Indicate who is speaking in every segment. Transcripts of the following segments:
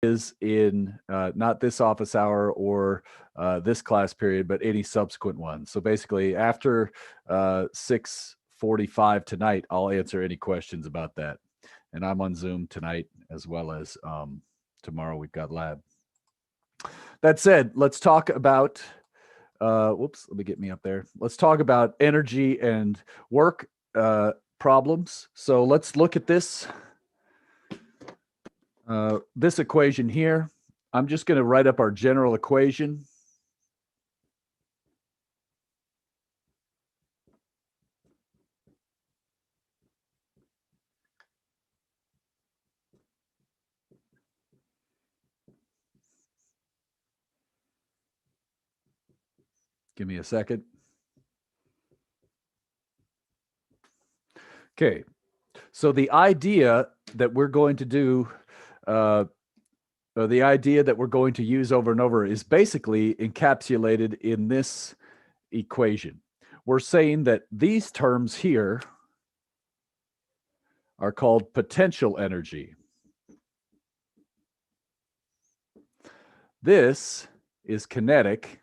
Speaker 1: is in not this office hour or this class period, but any subsequent one. So basically after 6:45 tonight, I'll answer any questions about that. And I'm on Zoom tonight as well as tomorrow we've got lab. That said, let's talk about, whoops, let me get me up there. Let's talk about energy and work problems. So let's look at this. This equation here. I'm just going to write up our general equation. Give me a second. Okay, so the idea that we're going to do, the idea that we're going to use over and over is basically encapsulated in this equation. We're saying that these terms here are called potential energy. This is kinetic.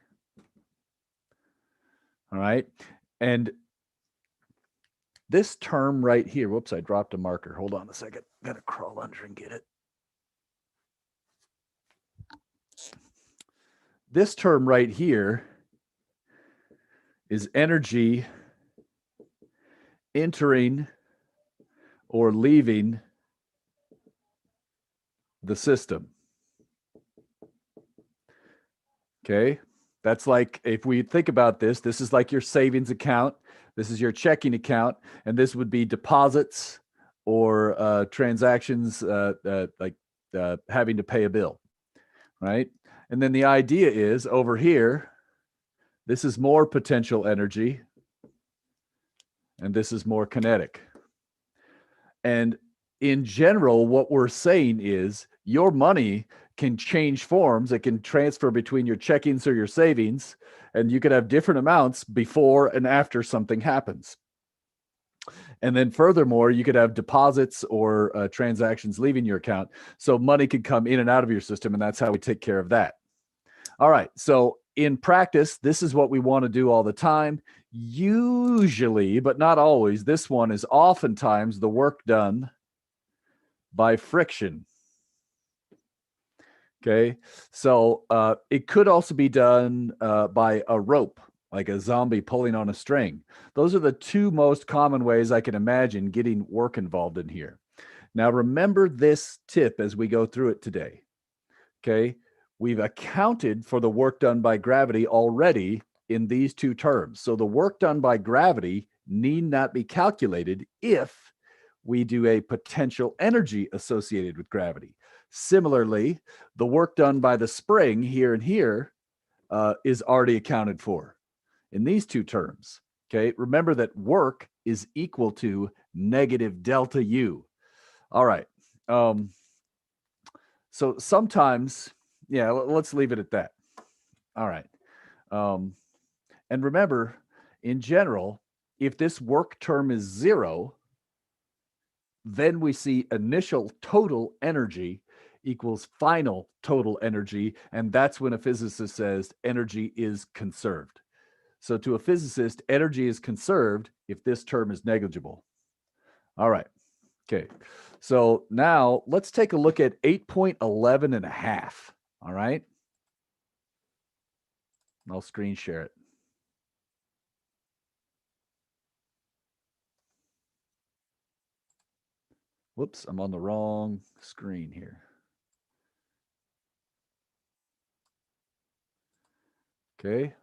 Speaker 1: All right. And this term right here, whoops, I dropped a marker. Hold on a second. Got to crawl under and get it. This term right here is energy entering or leaving the system. Okay. That's like, if we think about this, this is like your savings account. This is your checking account. And this would be deposits or transactions like having to pay a bill. Right. And then the idea is over here, this is more potential energy. And this is more kinetic. And in general, what we're saying is your money can change forms. It can transfer between your checkings or your savings, and you could have different amounts before and after something happens. And then furthermore, you could have deposits or transactions leaving your account. So money could come in and out of your system, and that's how we take care of that. All right. So in practice, this is what we want to do all the time. Usually, but not always, this one is oftentimes the work done by friction. Okay, so it could also be done by a rope, like a zombie pulling on a string. Those are the two most common ways I can imagine getting work involved in here. Now, remember this tip as we go through it today. Okay, we've accounted for the work done by gravity already in these two terms. So the work done by gravity need not be calculated if we do a potential energy associated with gravity. Similarly, the work done by the spring here and here is already accounted for in these two terms. Okay, remember that work is equal to negative delta U. All right. So sometimes, yeah, let's leave it at that. All right. And remember, in general, if this work term is 0, then we see initial total energy equals final total energy. And that's when a physicist says energy is conserved. So to a physicist, energy is conserved if this term is negligible. All right. Okay. So now let's take a look at 8.11 and a half. All right. I'll screen share it. Whoops, I'm on the wrong screen here. Okay.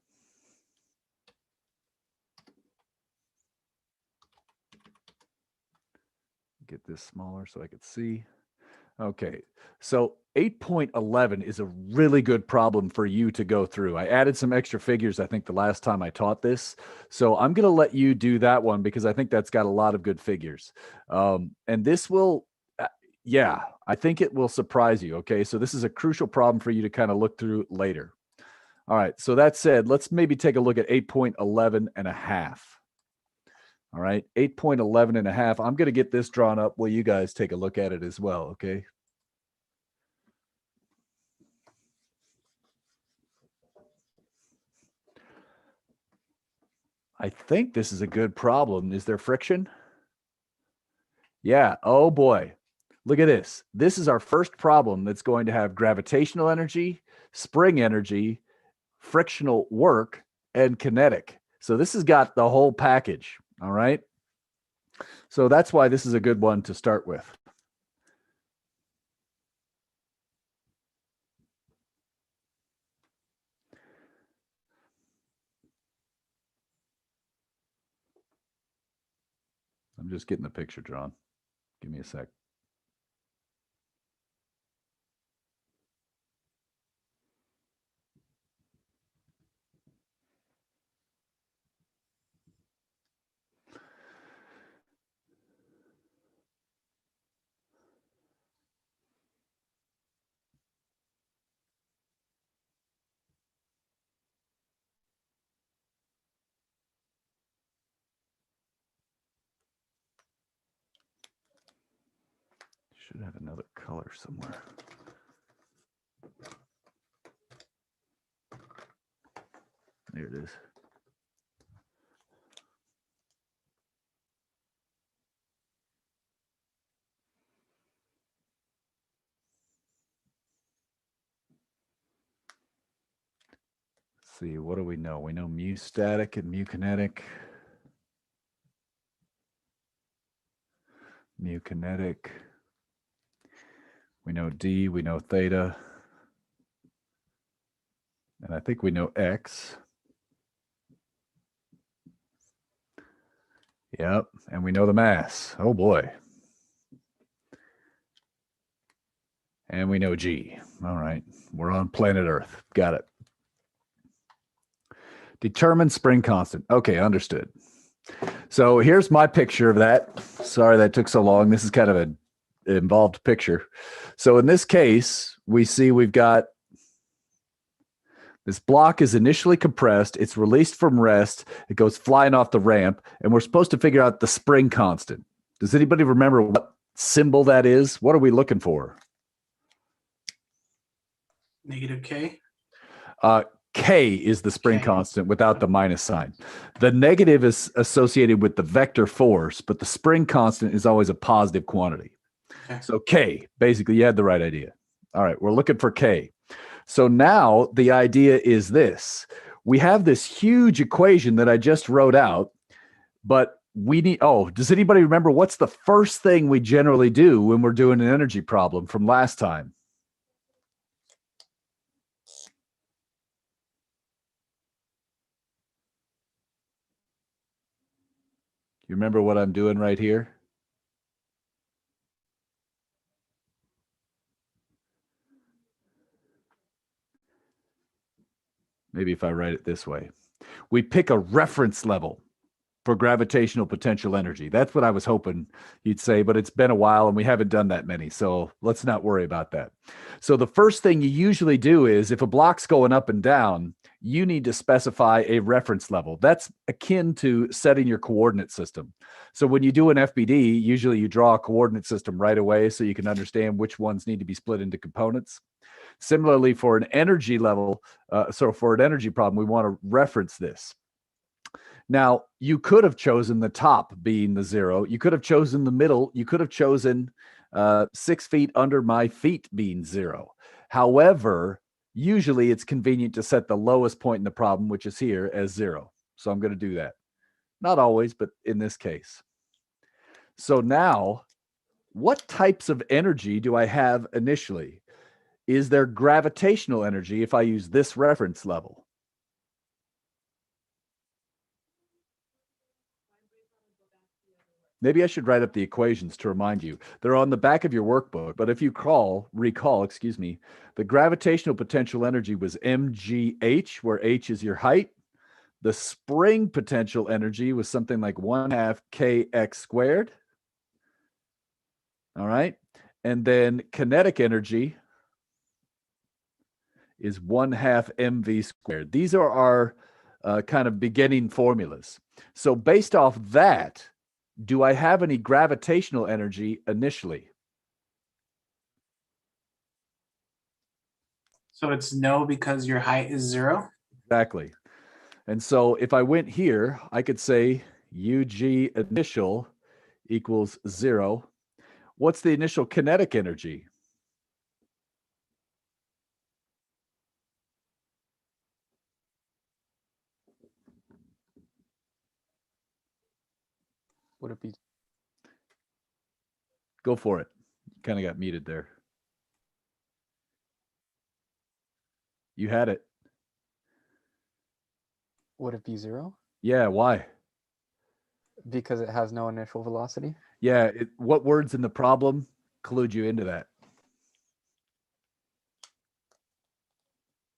Speaker 1: Get this smaller so I could see. Okay, so 8.11 is a really good problem for you to go through. I added some extra figures, I think, the last time I taught this. So I'm going to let you do that one because I think that's got a lot of good figures. And this will, yeah, I think it will surprise you. Okay, so this is a crucial problem for you to kind of look through later. All right, so that said, let's maybe take a look at 8.11 and a half. All right, 8.11 and a half. I'm going to get this drawn up while you guys take a look at it as well, okay? I think this is a good problem. Is there friction? Yeah. Oh boy. Look at this. This is our first problem that's going to have gravitational energy, spring energy, frictional work, and kinetic. So this has got the whole package. All right. So that's why this is a good one to start with. I'm just getting the picture drawn. Give me a sec. Should have another color somewhere. There it is. Let's see, what do we know? We know mu static and mu kinetic. Mu kinetic. We know D, we know theta. And I think we know X. Yep, and we know the mass. Oh boy. And we know G. All right, we're on planet Earth. Got it. Determine spring constant. Okay, understood. So here's my picture of that. Sorry that took so long. This is kind of an involved picture. So in this case, we see we've got this block is initially compressed. It's released from rest. It goes flying off the ramp, and we're supposed to figure out the spring constant. Does anybody remember what symbol that is? What are we looking for?
Speaker 2: Negative K.
Speaker 1: K is the spring constant without the minus sign. The negative is associated with the vector force, but the spring constant is always a positive quantity. Okay. So K, basically, you had the right idea. All right, we're looking for K. So now the idea is this. We have this huge equation that I just wrote out, but we need, does anybody remember what's the first thing we generally do when we're doing an energy problem from last time? You remember what I'm doing right here? Maybe if I write it this way. We pick a reference level for gravitational potential energy. That's what I was hoping you'd say, but it's been a while and we haven't done that many. So let's not worry about that. So the first thing you usually do is if a block's going up and down, you need to specify a reference level. That's akin to setting your coordinate system. So when you do an FBD, usually you draw a coordinate system right away so you can understand which ones need to be split into components. Similarly, for an energy level, so for an energy problem, we want to reference this. Now, you could have chosen the top being the 0. You could have chosen the middle. You could have chosen 6 feet under my feet being 0. However, usually it's convenient to set the lowest point in the problem, which is here, as 0. So I'm going to do that. Not always, but in this case. So now, what types of energy do I have initially? Is there gravitational energy if I use this reference level? Maybe I should write up the equations to remind you. They're on the back of your workbook, but if you recall, the gravitational potential energy was mgh, where h is your height. The spring potential energy was something like 1/2 kx squared. All right. And then kinetic energy is 1/2 mv squared. These are our kind of beginning formulas. So based off that, do I have any gravitational energy initially?
Speaker 2: So it's no because your height is 0?
Speaker 1: Exactly. And so if I went here, I could say UG initial equals 0. What's the initial kinetic energy?
Speaker 2: Would it be?
Speaker 1: Go for it. Kind of got muted there. You had it.
Speaker 2: Would it be 0?
Speaker 1: Yeah, why?
Speaker 2: Because it has no initial velocity.
Speaker 1: Yeah, what words in the problem clued you into that?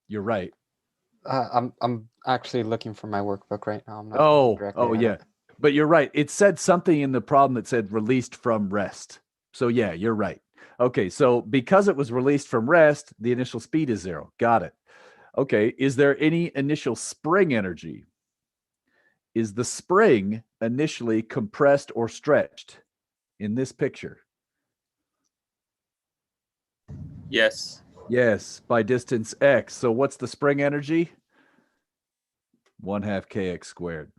Speaker 1: You're right.
Speaker 2: I'm actually looking for my workbook right now. I'm not looking directly at
Speaker 1: yeah.
Speaker 2: it.
Speaker 1: But you're right. It said something in the problem that said released from rest. So yeah, you're right. Okay, so because it was released from rest, the initial speed is 0. Got it. Okay, is there any initial spring energy? Is the spring initially compressed or stretched in this picture?
Speaker 3: Yes.
Speaker 1: Yes, by distance x. So what's the spring energy? 1/2 kx squared.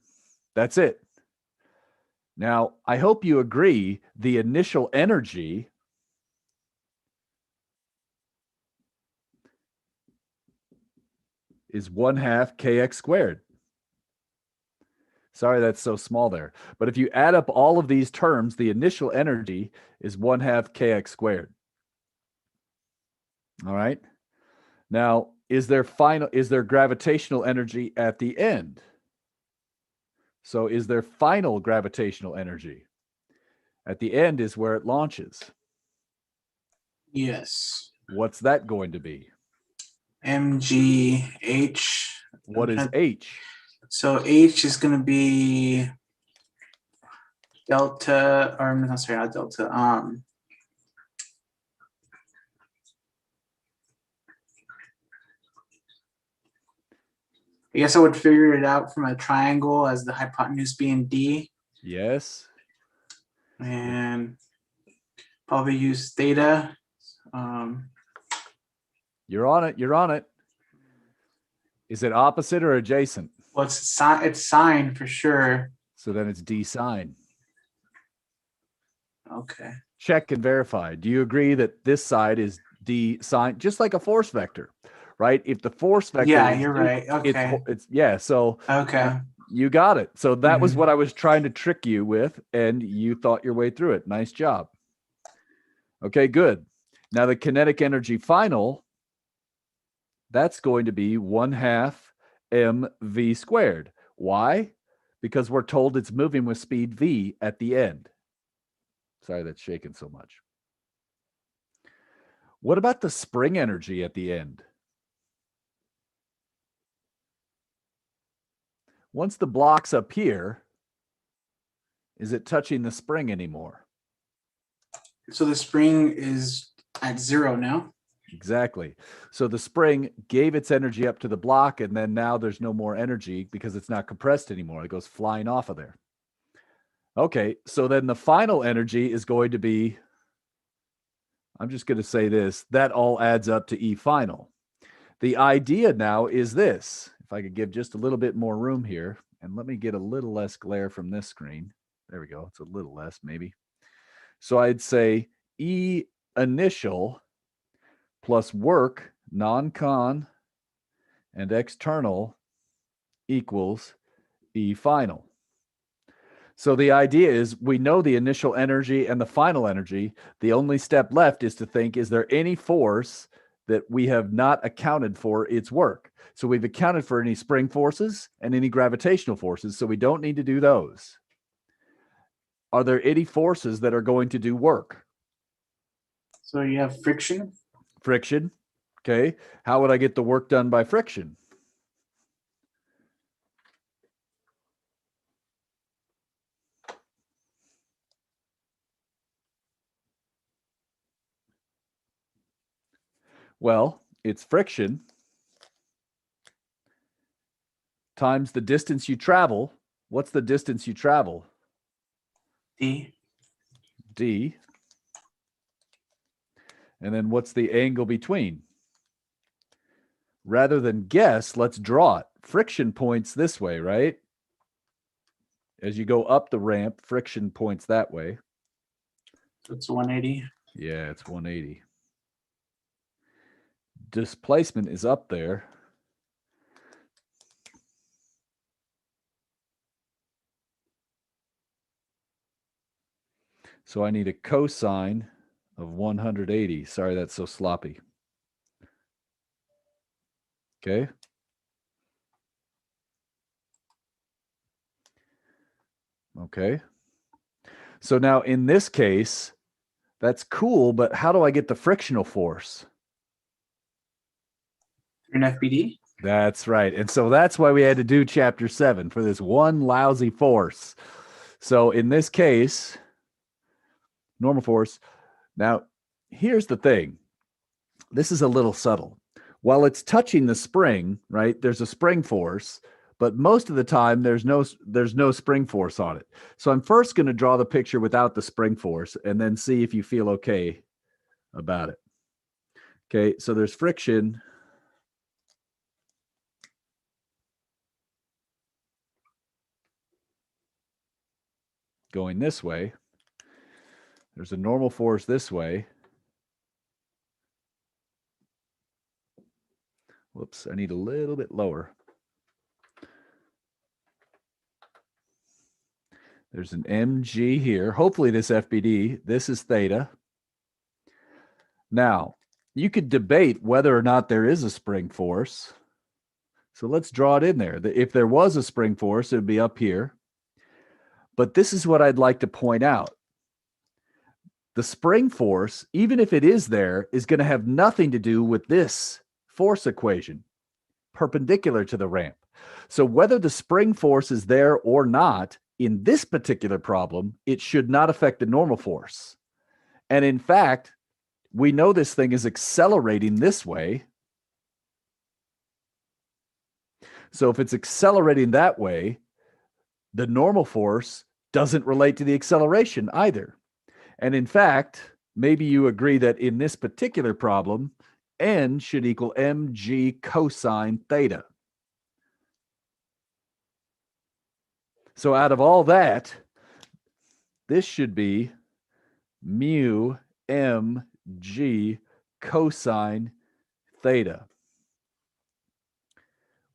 Speaker 1: That's it. Now, I hope you agree the initial energy is 1/2 kx squared. Sorry, that's so small there. But if you add up all of these terms, the initial energy is 1/2 kx squared. All right. Now, is there gravitational energy at the end? So is there final gravitational energy? At the end is where it launches.
Speaker 4: Yes.
Speaker 1: What's that going to be?
Speaker 4: MGH.
Speaker 1: What is H?
Speaker 4: So H is going to be delta, or no, sorry, not delta. I guess I would figure it out from a triangle as the hypotenuse being D,
Speaker 1: Yes.
Speaker 4: and probably use theta.
Speaker 1: You're on it. You're on it. Is it opposite or adjacent?
Speaker 4: Well, it's sine for sure.
Speaker 1: So then it's D sine.
Speaker 4: Okay.
Speaker 1: Check and verify. Do you agree that this side is D sine, just like a force vector, right? If the force vector,
Speaker 4: Yeah, you're right. Okay.
Speaker 1: it's yeah. So
Speaker 4: Okay.
Speaker 1: you got it. So that was
Speaker 4: Mhm.
Speaker 1: what I was trying to trick you with, and you thought your way through it. Nice job. Okay, good. Now the kinetic energy final, that's going to be 1/2 mv squared. Why? Because we're told it's moving with speed v at the end. Sorry, that's shaking so much. What about the spring energy at the end? Once the block's up here, is it touching the spring anymore?
Speaker 4: So the spring is at 0 now.
Speaker 1: Exactly. So the spring gave its energy up to the block, and then now there's no more energy because it's not compressed anymore. It goes flying off of there. Okay, so then the final energy is going to be, I'm just going to say this, that all adds up to E final. The idea now is this. If I could give just a little bit more room here, and let me get a little less glare from this screen. There we go. It's a little less, maybe. So I'd say E initial plus work, non-con, and external equals E final. So the idea is we know the initial energy and the final energy. The only step left is to think, is there any force that we have not accounted for its work? So we've accounted for any spring forces and any gravitational forces, so we don't need to do those. Are there any forces that are going to do work?
Speaker 4: So you have friction.
Speaker 1: Friction. Okay. How would I get the work done by friction? Well, it's friction times the distance you travel. What's the distance you travel?
Speaker 4: D.
Speaker 1: D. And then what's the angle between? Rather than guess, let's draw it. friction points this way, right? As you go up the ramp, friction points that way.
Speaker 4: So it's 180.
Speaker 1: Yeah, it's 180. Displacement is up there. So I need a cosine of 180. Sorry, that's so sloppy. Okay. Okay. So now in this case, that's cool, but how do I get the frictional force?
Speaker 4: An FBD.
Speaker 1: That's right. And so that's why we had to do chapter 7 for this one lousy force. So in this case, normal force. Now, here's the thing. This is a little subtle. While it's touching the spring, right, there's a spring force, but most of the time there's no spring force on it. So I'm first going to draw the picture without the spring force and then see if you feel okay about it. Okay, so there's friction. Going this way. There's a normal force this way. Whoops, I need a little bit lower. There's an mg here. Hopefully this FBD. This is theta. Now, you could debate whether or not there is a spring force. So let's draw it in there. If there was a spring force, it would be up here. But this is what I'd like to point out. The spring force, even if it is there, is going to have nothing to do with this force equation, perpendicular to the ramp. So whether the spring force is there or not, in this particular problem, it should not affect the normal force. And in fact, we know this thing is accelerating this way. So if it's accelerating that way, the normal force doesn't relate to the acceleration either. And in fact, maybe you agree that in this particular problem, n should equal mg cosine theta. So out of all that, this should be mu mg cosine theta.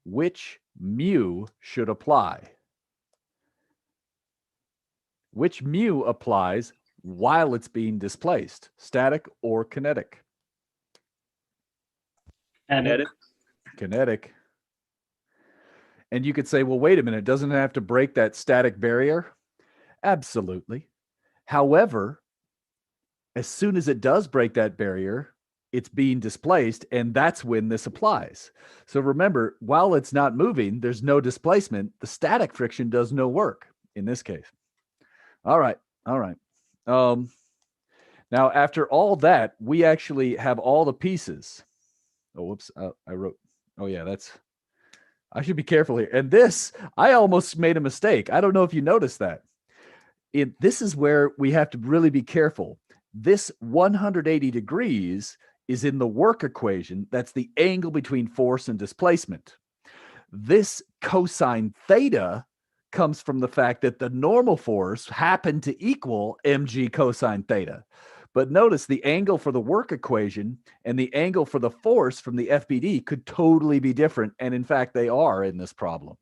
Speaker 1: Which mu should apply? Which mu applies while it's being displaced, static or kinetic?
Speaker 3: Kinetic.
Speaker 1: Kinetic. And you could say, well, wait a minute, doesn't it have to break that static barrier? Absolutely. However, as soon as it does break that barrier, it's being displaced, and that's when this applies. So remember, while it's not moving, there's no displacement. The static friction does no work in this case. All right. Now, after all that, we actually have all the pieces. Oh, whoops. I wrote, oh yeah, I should be careful here. And this, I almost made a mistake. I don't know if you noticed that. This is where we have to really be careful. This 180 degrees is in the work equation. That's the angle between force and displacement. This cosine theta comes from the fact that the normal force happened to equal mg cosine theta. But notice the angle for the work equation and the angle for the force from the FBD could totally be different. And in fact, they are in this problem.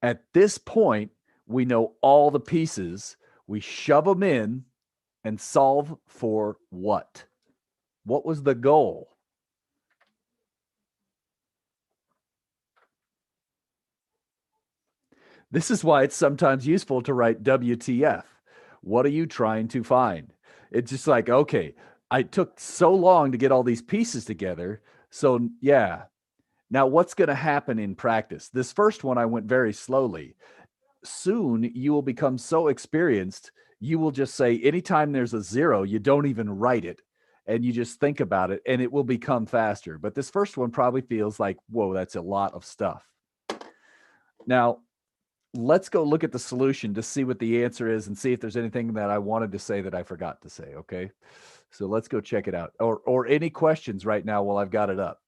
Speaker 1: At this point, we know all the pieces. We shove them in and solve for what? What was the goal? This is why it's sometimes useful to write WTF. What are you trying to find? It's just like, okay, I took so long to get all these pieces together. So yeah. Now what's going to happen in practice? This first one, I went very slowly. Soon you will become so experienced, you will just say, anytime there's a zero, you don't even write it. And you just think about it and it will become faster. But this first one probably feels like, whoa, that's a lot of stuff. Now, let's go look at the solution to see what the answer is and see if there's anything that I wanted to say that I forgot to say, okay? So let's go check it out. Or any questions right now while I've got it up.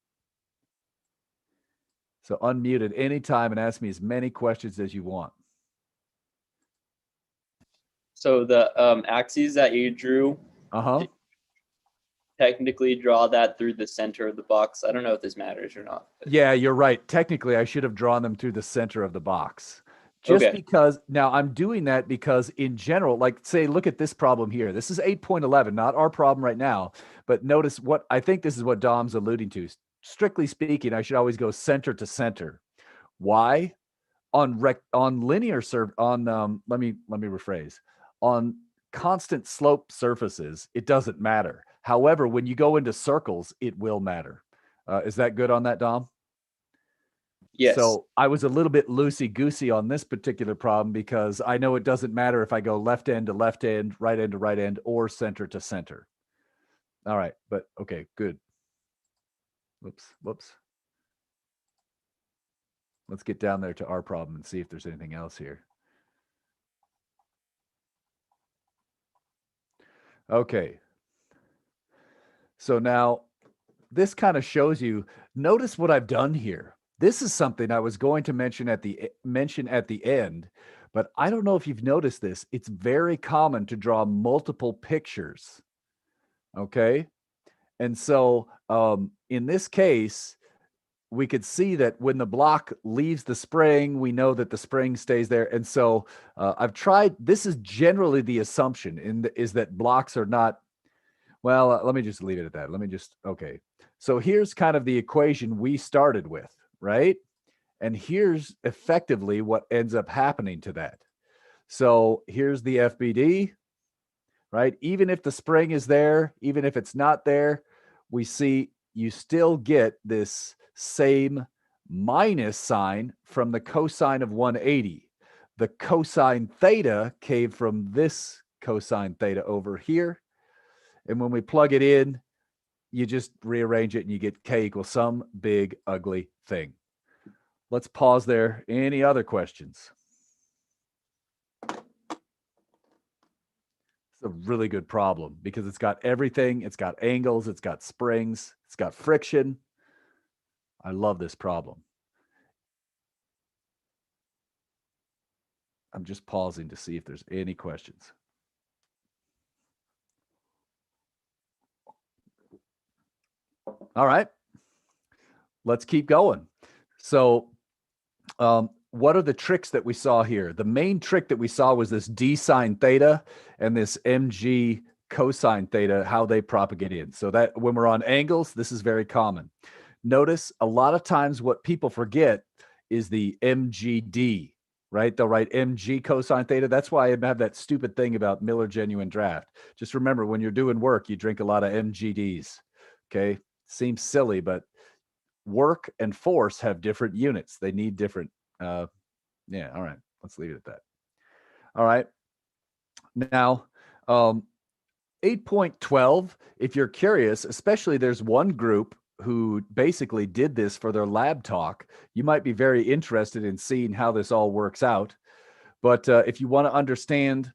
Speaker 1: So unmute at any time and ask me as many questions as you want.
Speaker 3: So the axes that you drew,
Speaker 1: Uh-huh.
Speaker 3: technically draw that through the center of the box. I don't know if this matters or not.
Speaker 1: Yeah, you're right. Technically, I should have drawn them through the center of the box. Just
Speaker 3: Okay.
Speaker 1: because now I'm doing that because in general, like say, look at this problem here. This is 8.11, not our problem right now, but notice what I think this is what Dom's alluding to. Strictly speaking, I should always go center to center. Why? On linear let me rephrase. On constant slope surfaces, it doesn't matter. However, when you go into circles, it will matter. Is that good on that, Dom?
Speaker 3: Yes.
Speaker 1: So I was a little bit loosey-goosey on this particular problem because I know it doesn't matter if I go left end to left end, right end to right end, or center to center. All right, but okay, good. Whoops. Let's get down there to our problem and see if there's anything else here. Okay. So now this kind of shows you, notice what I've done here. This is something I was going to mention at the end, but I don't know if you've noticed this. It's very common to draw multiple pictures. Okay. And so in this case, we could see that when the block leaves the spring, we know that the spring stays there. And so I've tried, this is generally the assumption is that blocks are not, well, let me just leave it at that. Okay. So here's kind of the equation we started with, right? And here's effectively what ends up happening to that. So here's the FBD, right? Even if the spring is there, even if it's not there, we see you still get this same minus sign from the cosine of 180. The cosine theta came from this cosine theta over here. And when we plug it in, you just rearrange it and you get K equals some big ugly thing. Let's pause there. Any other questions? It's a really good problem because it's got everything. It's got angles, it's got springs, it's got friction. I love this problem. I'm just pausing to see if there's any questions. All right, let's keep going. So what are the tricks that we saw here? The main trick that we saw was this d sine theta and this mg cosine theta, how they propagate in. So that when we're on angles, this is very common. Notice a lot of times what people forget is the mgd, right? They'll write mg cosine theta. That's why I have that stupid thing about Miller Genuine Draft. Just remember, when you're doing work, you drink a lot of mgds, okay? Seems silly, but work and force have different units. They need different, yeah, all right. Let's leave it at that. All right. Now, 8.12, if you're curious, especially there's one group who basically did this for their lab talk. You might be very interested in seeing how this all works out. But if you want to understand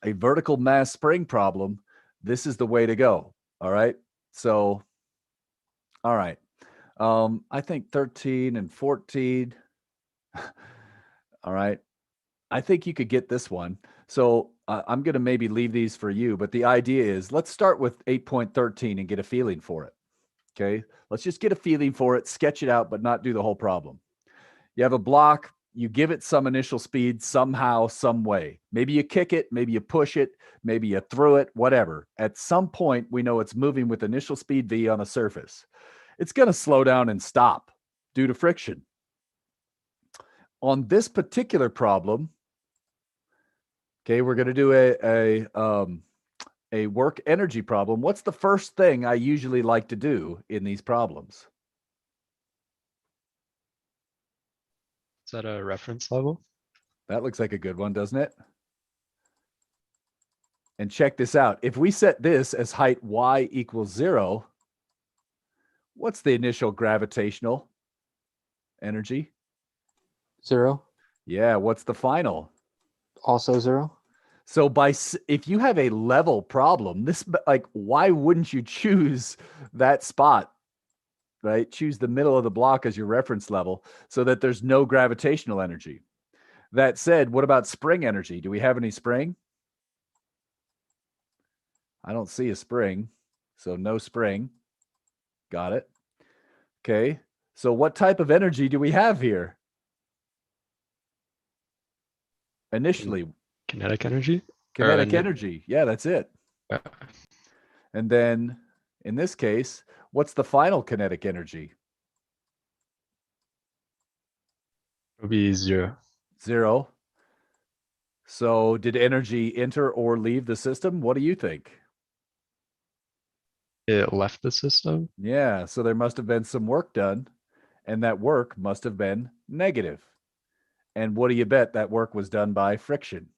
Speaker 1: a vertical mass spring problem, this is the way to go. All right. So, all right. I think 13 and 14. All right. I think you could get this one. So I'm going to maybe leave these for you, but the idea is let's start with 8.13 and get a feeling for it. Okay. Let's just get a feeling for it, sketch it out, but not do the whole problem. You have a block, you give it some initial speed somehow, some way. Maybe you kick it, maybe you push it, maybe you throw it, whatever. At some point, we know it's moving with initial speed v on a surface. It's going to slow down and stop due to friction. On this particular problem, okay, we're going to do a work energy problem. What's the first thing I usually like to do in these problems?
Speaker 5: Is that a reference level?
Speaker 1: That looks like a good one, doesn't it? And check this out. If we set this as height y equals 0, what's the initial gravitational energy?
Speaker 2: 0.
Speaker 1: Yeah, what's the final?
Speaker 2: Also 0.
Speaker 1: So if you have a level problem, this, like, why wouldn't you choose that spot? right? Choose the middle of the block as your reference level so that there's no gravitational energy. That said, what about spring energy? Do we have any spring? I don't see a spring, so no spring. Got it. Okay, so what type of energy do we have here? Initially,
Speaker 5: Kinetic energy?
Speaker 1: kinetic
Speaker 5: ne-
Speaker 1: energy. Yeah, that's it.
Speaker 5: uh,
Speaker 1: And then in this case, what's the final kinetic energy?
Speaker 5: It'll be 0.
Speaker 1: 0. So did energy enter or leave the system? What do you think?
Speaker 5: It left the system.
Speaker 1: Yeah, so there must have been some work done, and that work must have been negative. And what do you bet that work was done by friction?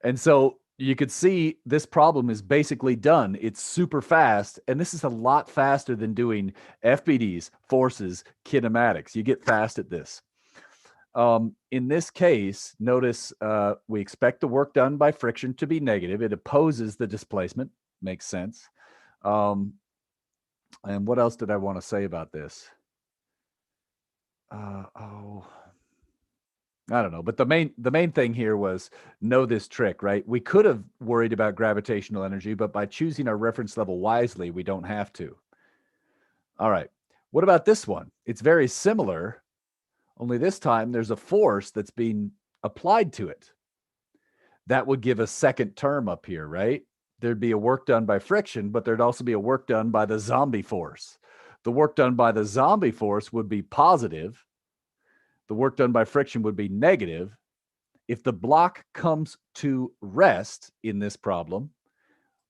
Speaker 1: And so you could see this problem is basically done. It's super fast, and this is a lot faster than doing FBDs, forces, kinematics. You get fast at this. In this case, notice we expect the work done by friction to be negative. It opposes the displacement. Makes sense. And what else did I want to say about this? I don't know, but the main thing here was know this trick, right? We could have worried about gravitational energy, but by choosing our reference level wisely, we don't have to. All right. What about this one? It's very similar, only this time there's a force that's being applied to it. That would give a second term up here, right? There'd be a work done by friction, but there'd also be a work done by the zombie force. The work done by the zombie force would be positive. The work done by friction would be negative. If the block comes to rest in this problem,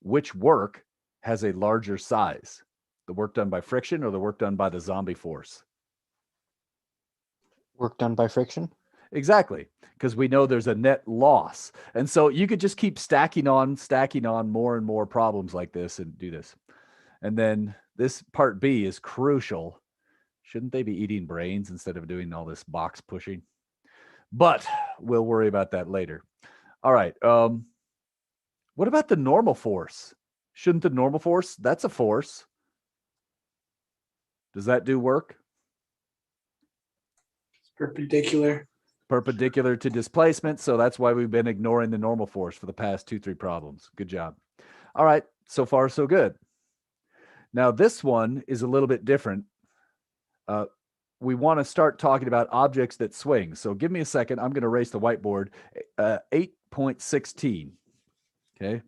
Speaker 1: which work has a larger size? The work done by friction or the work done by the zombie force?
Speaker 2: Work done by friction.
Speaker 1: Exactly, because we know there's a net loss. And so you could just keep stacking on more and more problems like this and do this. And then this part B is crucial. Shouldn't they be eating brains instead of doing all this box pushing? But we'll worry about that later. All right. What about the normal force? Shouldn't the normal force, that's a force. Does that do work?
Speaker 4: It's perpendicular.
Speaker 1: Perpendicular to displacement. So that's why we've been ignoring the normal force for the past 2-3 problems. Good job. All right. So far, so good. Now, this one is a little bit different. We want to start talking about objects that swing. So give me a second. I'm going to erase the whiteboard. 8.16. Okay.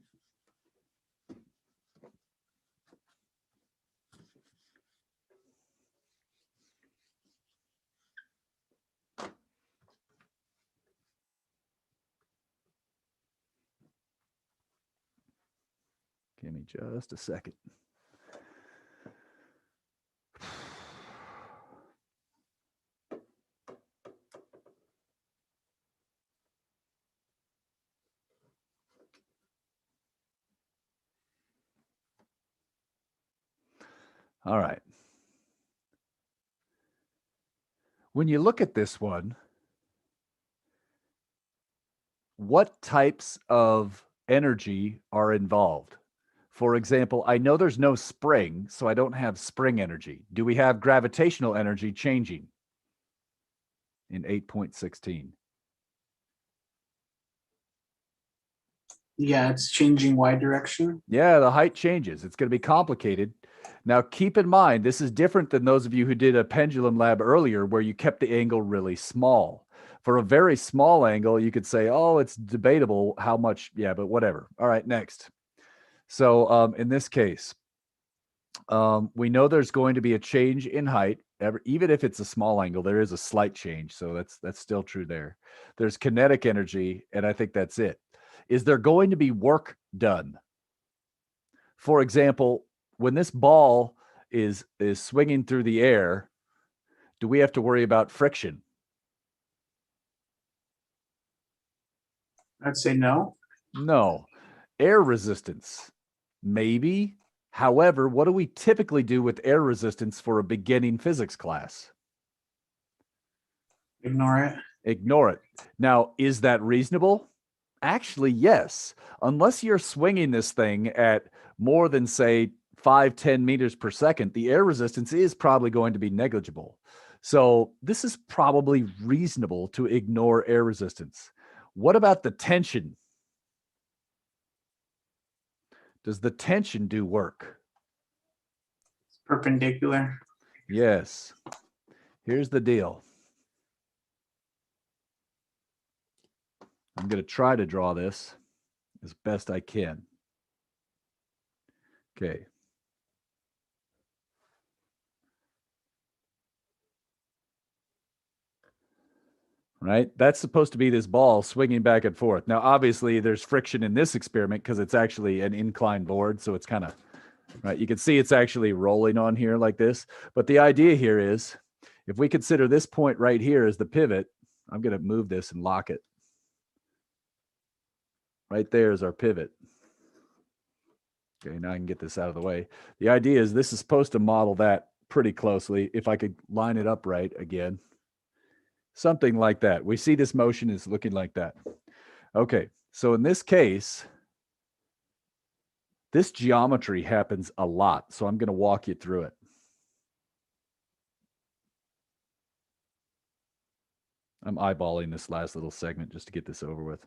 Speaker 1: Give me just a second. All right. When you look at this one, what types of energy are involved? For example, I know there's no spring, so I don't have spring energy. Do we have gravitational energy changing in 8.16?
Speaker 4: Yeah, it's changing y direction.
Speaker 1: Yeah, the height changes. It's going to be complicated. Now, keep in mind, this is different than those of you who did a pendulum lab earlier where you kept the angle really small. For a very small angle, you could say, oh, it's debatable how much. Yeah, but whatever. All right, next. So in this case, we know there's going to be a change in height. Even if it's a small angle, there is a slight change. So that's still true there. There's kinetic energy, and I think that's it. Is there going to be work done? For example, when this ball is swinging through the air, do we have to worry about friction?
Speaker 4: I'd say no.
Speaker 1: No. Air resistance, maybe. However, what do we typically do with air resistance for a beginning physics class?
Speaker 4: Ignore it.
Speaker 1: Ignore it. Now, is that reasonable? Actually, yes. Unless you're swinging this thing at more than, say, 5-10 meters per second, the air resistance is probably going to be negligible. So this is probably reasonable to ignore air resistance. What about the tension? Does the tension do work?
Speaker 4: Perpendicular.
Speaker 1: Yes. Here's the deal. I'm going to try to draw this as best I can. Okay. Right? That's supposed to be this ball swinging back and forth. Now, obviously, there's friction in this experiment because it's actually an inclined board. So it's kind of, right? You can see it's actually rolling on here like this. But the idea here is, if we consider this point right here as the pivot, I'm going to move this and lock it. Right there is our pivot. Okay, now I can get this out of the way. The idea is this is supposed to model that pretty closely. If I could line it up right again. Something like that. We see this motion is looking like that. Okay, so in this case, this geometry happens a lot. So I'm going to walk you through it. I'm eyeballing this last little segment just to get this over with.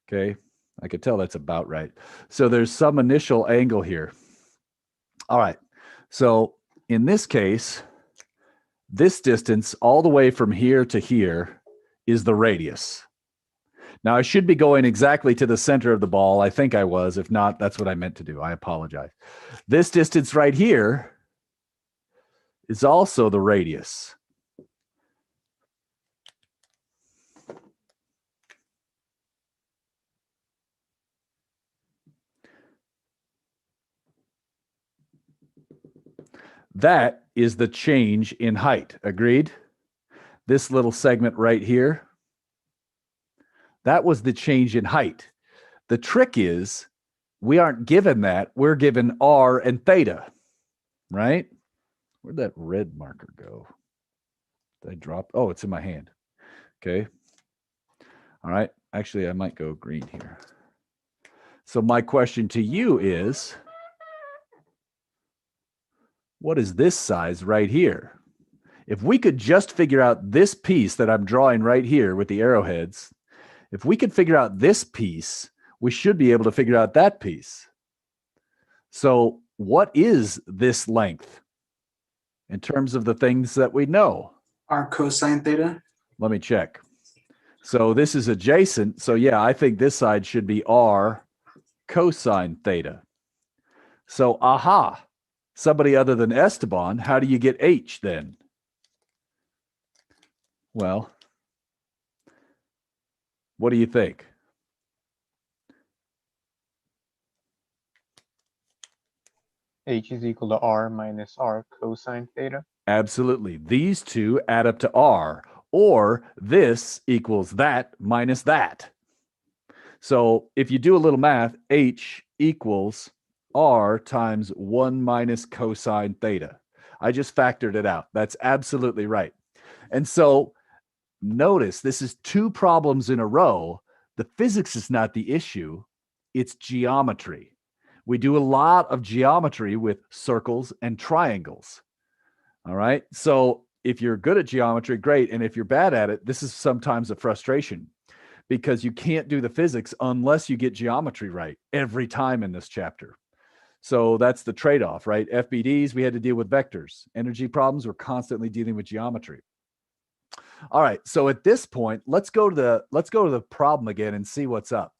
Speaker 1: Okay, I could tell that's about right. So there's some initial angle here. All right, so in this case, this distance all the way from here to here is the radius. Now, I should be going exactly to the center of the ball. I think I was. If not, that's what I meant to do. I apologize. This distance right here is also the radius. That is the change in height. Agreed? This little segment right here, that was the change in height. The trick is we aren't given that. We're given R and theta, right? Where'd that red marker go? Did I drop? Oh, it's in my hand. Okay. All right. Actually, I might go green here. So my question to you is, what is this size right here? If we could just figure out this piece that I'm drawing right here with the arrowheads, if we could figure out this piece, we should be able to figure out that piece. So what is this length in terms of the things that we know?
Speaker 4: R cosine theta.
Speaker 1: Let me check. So this is adjacent. So yeah, I think this side should be R cosine theta. So aha, somebody other than Esteban, how do you get H then? Well, what do you think?
Speaker 2: H is equal to R minus R cosine theta.
Speaker 1: Absolutely. These two add up to R, or this equals that minus that. So if you do a little math, H equals R times 1 minus cosine theta. I just factored it out. That's absolutely right. And so notice this is two problems in a row. The physics is not the issue. It's geometry. We do a lot of geometry with circles and triangles. All right. So if you're good at geometry, great. And if you're bad at it, this is sometimes a frustration because you can't do the physics unless you get geometry right every time in this chapter. So that's the trade-off, right? FBDs, we had to deal with vectors. Energy problems, we're constantly dealing with geometry. All right. So at this point, let's go to the problem again and see what's up.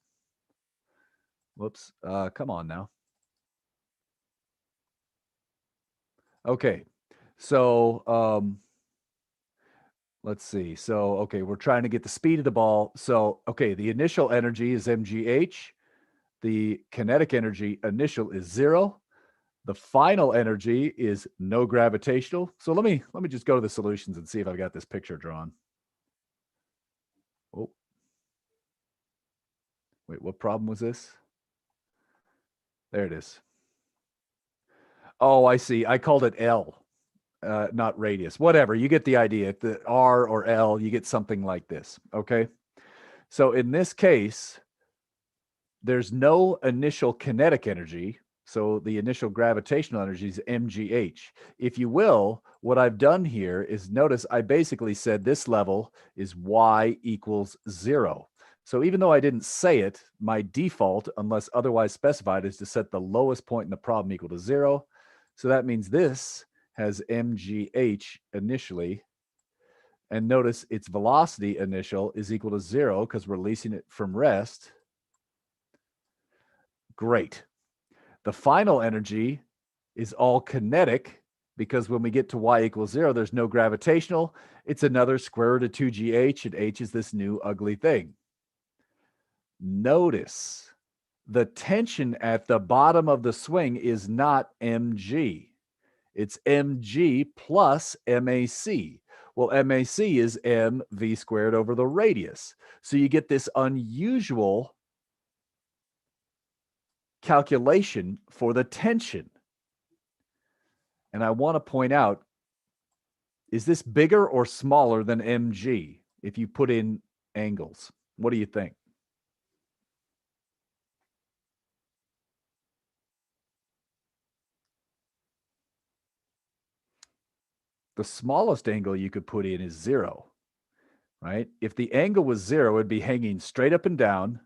Speaker 1: Whoops. Come on now. Okay. So let's see. So, okay, we're trying to get the speed of the ball. So, okay, the initial energy is mgh. The kinetic energy initial is 0. The final energy is no gravitational. So let me just go to the solutions and see if I've got this picture drawn. Oh. Wait, what problem was this? There it is. Oh, I see. I called it L, not radius. Whatever. You get the idea. If the R or L, you get something like this. Okay. So in this case, there's no initial kinetic energy. So the initial gravitational energy is mgh. If you will, what I've done here is notice I basically said this level is y equals 0. So even though I didn't say it, my default, unless otherwise specified, is to set the lowest point in the problem equal to 0. So that means this has mgh initially. And notice its velocity initial is equal to 0 because we're releasing it from rest. Great. The final energy is all kinetic because when we get to y equals 0, there's no gravitational. It's another square root of 2gh, and h is this new ugly thing. Notice the tension at the bottom of the swing is not mg. It's mg plus mac. Well, mac is mv squared over the radius. So you get this unusual calculation for the tension. And I want to point out, is this bigger or smaller than mg if you put in angles? What do you think? The smallest angle you could put in is 0, right? If the angle was 0, it'd be hanging straight up and down.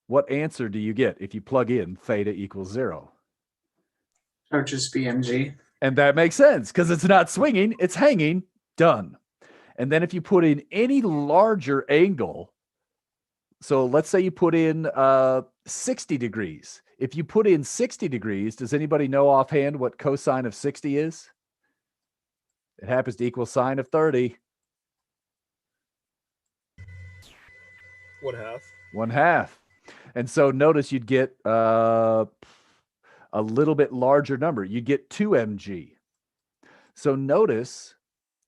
Speaker 1: What answer do you get if you plug in theta equals 0?
Speaker 4: That would just be mg.
Speaker 1: And that makes sense because it's not swinging, it's hanging, done. And then if you put in any larger angle, so let's say you put in 60 degrees. If you put in 60 degrees, does anybody know offhand what cosine of 60 is? It happens to equal sine of 30.
Speaker 6: 1/2.
Speaker 1: 1/2. And so notice you'd get a little bit larger number. You get 2 mg. So notice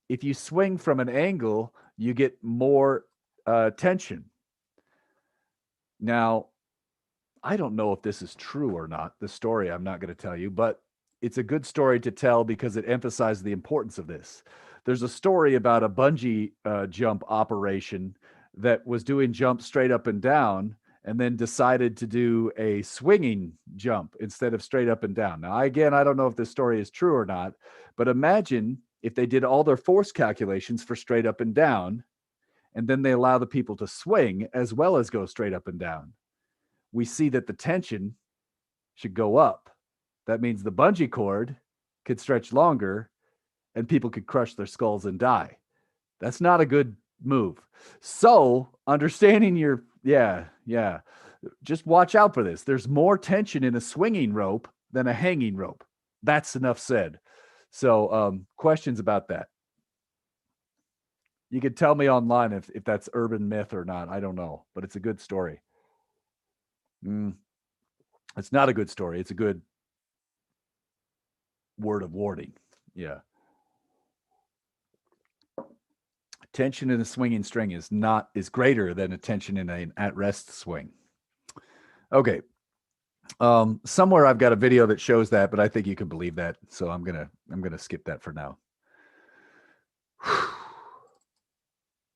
Speaker 1: if you swing from an angle, you get more tension. Now, I don't know if this is true or not, the story I'm not going to tell you, but it's a good story to tell because it emphasizes the importance of this. There's a story about a bungee jump operation that was doing jumps straight up and down and then decided to do a swinging jump instead of straight up and down. Now, again, I don't know if this story is true or not, but imagine if they did all their force calculations for straight up and down, and then they allow the people to swing as well as go straight up and down. We see that the tension should go up. That means the bungee cord could stretch longer and people could crush their skulls and die. That's not a good move. So understanding your, just watch out for this. There's more tension in a swinging rope than a hanging rope. That's enough said. So questions about that? You could tell me online if that's urban myth or not. I don't know, but it's a good story. It's not a good story. It's a good word of warning. Yeah. Tension in a swinging string is greater than a tension in an at-rest swing. Okay. Somewhere I've got a video that shows that, but I think you can believe that. So I'm gonna skip that for now.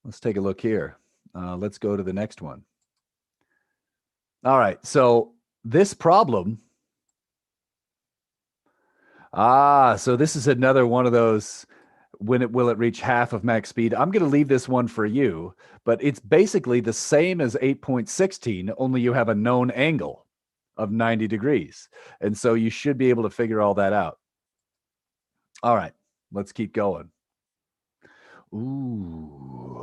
Speaker 1: Let's take a look here. Let's go to the next one. All right. So this problem. So this is another one of those, will it reach half of max speed? I'm going to leave this one for you, but it's basically the same as 8.16, only you have a known angle of 90 degrees. And so you should be able to figure all that out. All right, let's keep going. Ooh.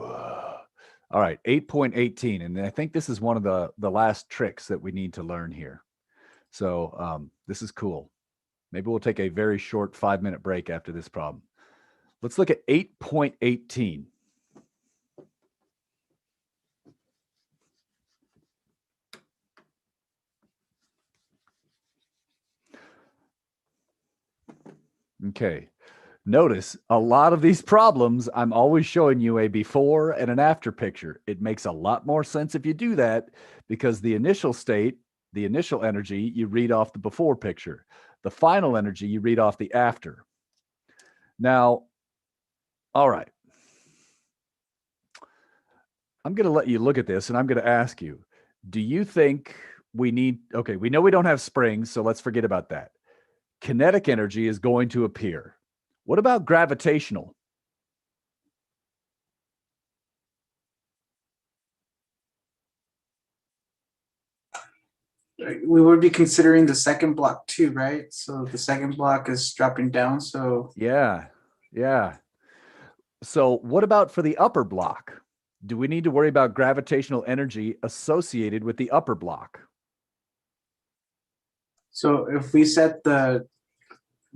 Speaker 1: All right, 8.18. And I think this is one of the last tricks that we need to learn here. So this is cool. Maybe we'll take a very short 5-minute break after this problem. Let's look at 8.18. Okay. Notice a lot of these problems, I'm always showing you a before and an after picture. It makes a lot more sense if you do that because the initial state, the initial energy, you read off the before picture. The final energy, you read off the after. Now, all right. I'm going to let you look at this and I'm going to ask you, do you think we know we don't have springs, so let's forget about that. Kinetic energy is going to appear. What about gravitational?
Speaker 4: We would be considering the second block too, right? So the second block is dropping down. So
Speaker 1: Yeah. So what about for the upper block? Do we need to worry about gravitational energy associated with the upper block?
Speaker 4: so if we set the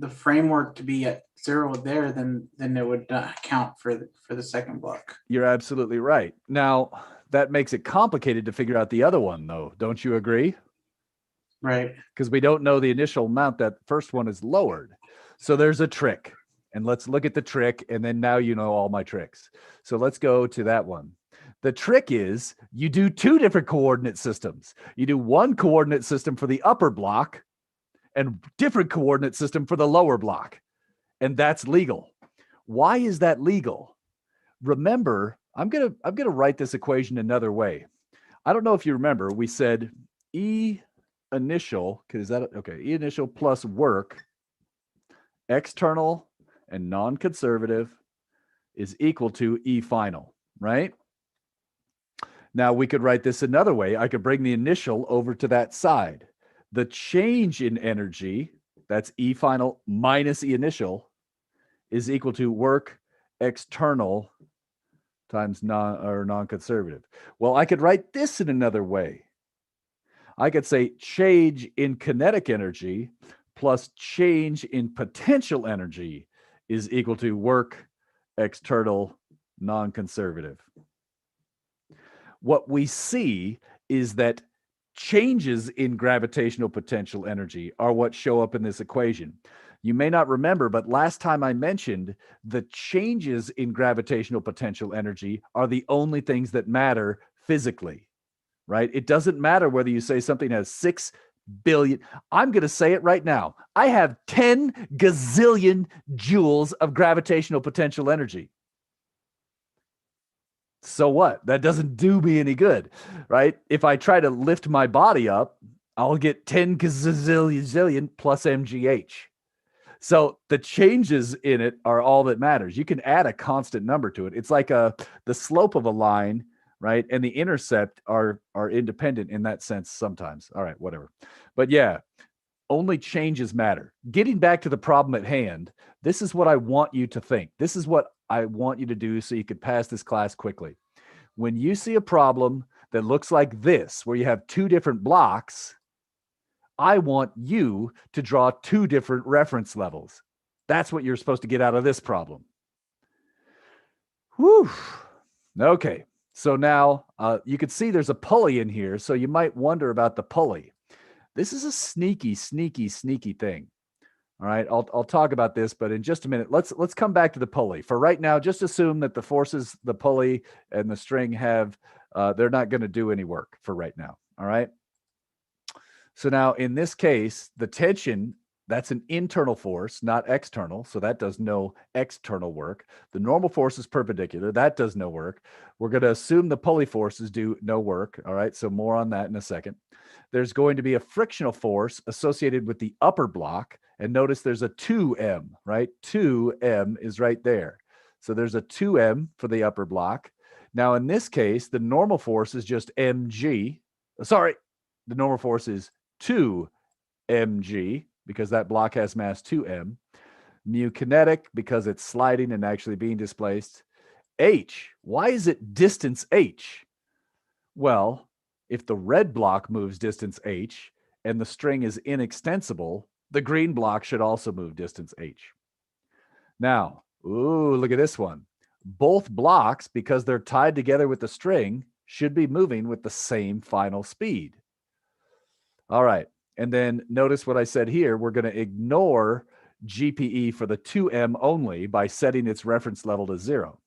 Speaker 4: framework to be at 0 there, then it would not count for the second block.
Speaker 1: You're absolutely right. Now, that makes it complicated to figure out the other one, though. Don't you agree?
Speaker 4: Right.
Speaker 1: Because we don't know the initial amount that first one is lowered. So there's a trick. And let's look at the trick. And then now you know all my tricks. So let's go to that one. The trick is you do 2 different coordinate systems. You do one coordinate system for the upper block and different coordinate system for the lower block. And that's legal. Why is that legal? Remember, I'm gonna write this equation another way. I don't know if you remember, we said E initial, is that okay? E initial plus work, external and non-conservative, is equal to E final, right? Now we could write this another way. I could bring the initial over to that side. The change in energy, that's E final minus E initial, is equal to work external times non-conservative. Well, I could write this in another way. I could say change in kinetic energy plus change in potential energy is equal to work external non-conservative. What we see is that changes in gravitational potential energy are what show up in this equation. You may not remember, but last time I mentioned the changes in gravitational potential energy are the only things that matter physically, right? It doesn't matter whether you say something has 6 billion. I'm going to say it right now. I have 10 gazillion joules of gravitational potential energy. So what? That doesn't do me any good, right? If I try to lift my body up, I'll get 10 gazillion plus mgh. So the changes in it are all that matters. You can add a constant number to it. It's like the slope of a line, right? And the intercept are independent in that sense sometimes. All right, whatever. But yeah, only changes matter. Getting back to the problem at hand, this is what I want you to think. This is what I want you to do so you could pass this class quickly. When you see a problem that looks like this, where you have 2 different blocks, I want you to draw 2 different reference levels. That's what you're supposed to get out of this problem. Whew. Okay. So now you can see there's a pulley in here. So you might wonder about the pulley. This is a sneaky thing. All right. I'll talk about this, but in just a minute, let's come back to the pulley. For right now, just assume that the forces, the pulley and the string have, they're not going to do any work for right now. All right. So now in this case, the tension, that's an internal force, not external. So that does no external work. The normal force is perpendicular. That does no work. We're going to assume the pulley forces do no work. All right. So more on that in a second. There's going to be a frictional force associated with the upper block. And notice there's a 2m, right? 2m is right there. So there's a 2m for the upper block. Now in this case, the normal force is just mg. Sorry, the normal force is 2 mg because that block has mass 2m. Mu kinetic because it's sliding and actually being displaced. H, why is it distance h? Well, if the red block moves distance h and the string is inextensible, the green block should also move distance h. Now, ooh, look at this one. Both blocks, because they're tied together with the string, should be moving with the same final speed. All right. And then notice what I said here. We're going to ignore GPE for the 2m only by setting its reference level to 0.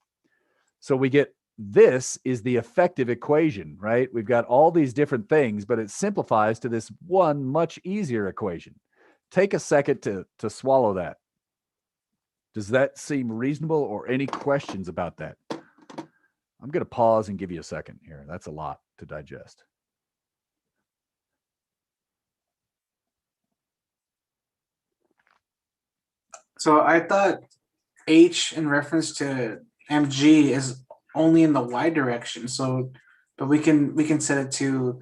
Speaker 1: So we get this is the effective equation, right? We've got all these different things, but it simplifies to this one much easier equation. Take a second to swallow that. Does that seem reasonable or any questions about that? I'm going to pause and give you a second here. That's a lot to digest.
Speaker 4: So I thought H in reference to mg is only in the y direction. So, but we can set it to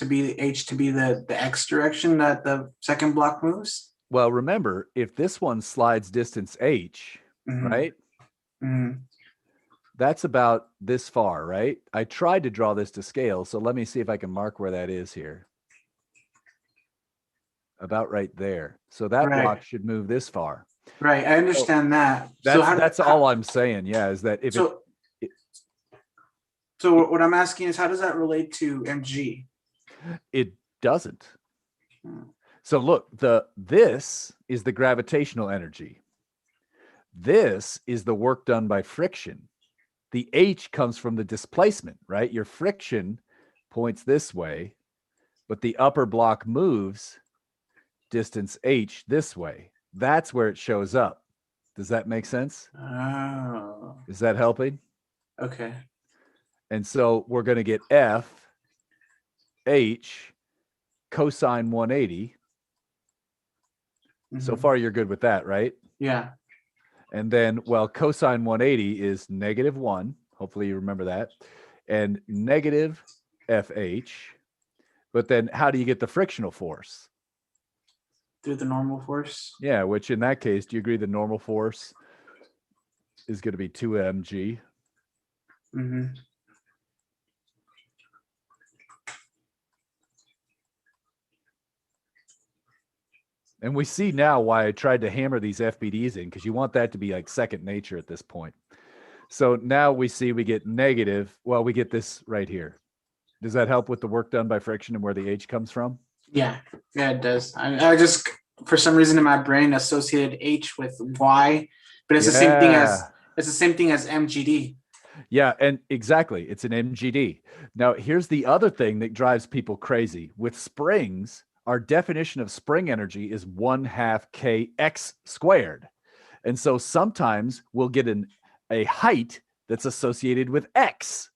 Speaker 4: be H to be the x direction that the second block moves.
Speaker 1: Well, remember, if this one slides distance h,
Speaker 4: Mhm.
Speaker 1: right?
Speaker 4: Mhm.
Speaker 1: That's about this far, right? I tried to draw this to scale, so let me see if I can mark where that is here. About right there. So that
Speaker 4: Right.
Speaker 1: block should move this far.
Speaker 4: Right, I understand that. So
Speaker 1: That's all I'm saying. Yeah, is that if
Speaker 4: so
Speaker 1: it
Speaker 4: so what I'm asking is, how does that relate to mg?
Speaker 1: it doesn't.
Speaker 4: Hmm.
Speaker 1: So look, this is the gravitational energy. This is the work done by friction. The H comes from the displacement, right? Your friction points this way, but the upper block moves distance H this way. That's where it shows up. Does that make sense?
Speaker 4: Oh,
Speaker 1: Is that helping?
Speaker 4: okay.
Speaker 1: And so we're going to get F H cosine 180. So
Speaker 4: Mhm.
Speaker 1: far, you're good with that, right?
Speaker 4: Yeah.
Speaker 1: And then, well, cosine 180 is -1. Hopefully you remember that. And negative FH. But then how do you get the frictional force?
Speaker 4: Through the normal force.
Speaker 1: Yeah, which in that case, do you agree the normal force is going to be 2 mg?
Speaker 4: Mm-hmm.
Speaker 1: And we see now why I tried to hammer these FBDs in, because you want that to be like second nature at this point. So now we see we get negative. Well, we get this right here. Does that help with the work done by friction and where the H comes from?
Speaker 4: Yeah, yeah, it does. I just, for some reason in my brain, associated H with Y, but it's the same thing as MGD.
Speaker 1: Yeah, and exactly. It's an MGD. Now, here's the other thing that drives people crazy. With springs, our definition of spring energy is 1/2 kx squared. And so sometimes we'll get a height that's associated with x,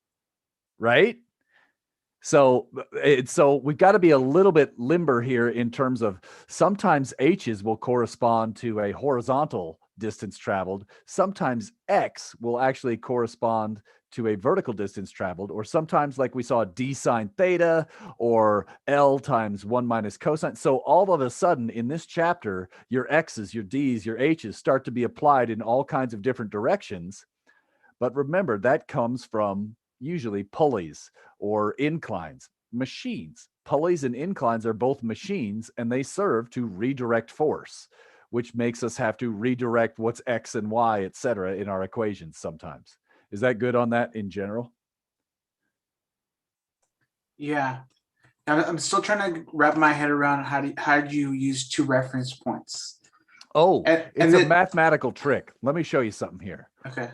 Speaker 1: right? So we've got to be a little bit limber here in terms of sometimes h's will correspond to a horizontal distance traveled. Sometimes x will actually correspond to a vertical distance traveled, or sometimes like we saw d sine theta or L times 1 minus cosine. So all of a sudden in this chapter, your x's, your d's, your h's start to be applied in all kinds of different directions. But remember, that comes from usually pulleys or inclines, machines. Pulleys and inclines are both machines, and they serve to redirect force, which makes us have to redirect what's x and y, et cetera, in our equations sometimes. Is that good on that in general?
Speaker 4: Yeah, I'm still trying to wrap my head around how do you use 2 reference points?
Speaker 1: Oh,
Speaker 4: And
Speaker 1: it's a
Speaker 4: then,
Speaker 1: mathematical trick. Let me show you something here.
Speaker 4: okay.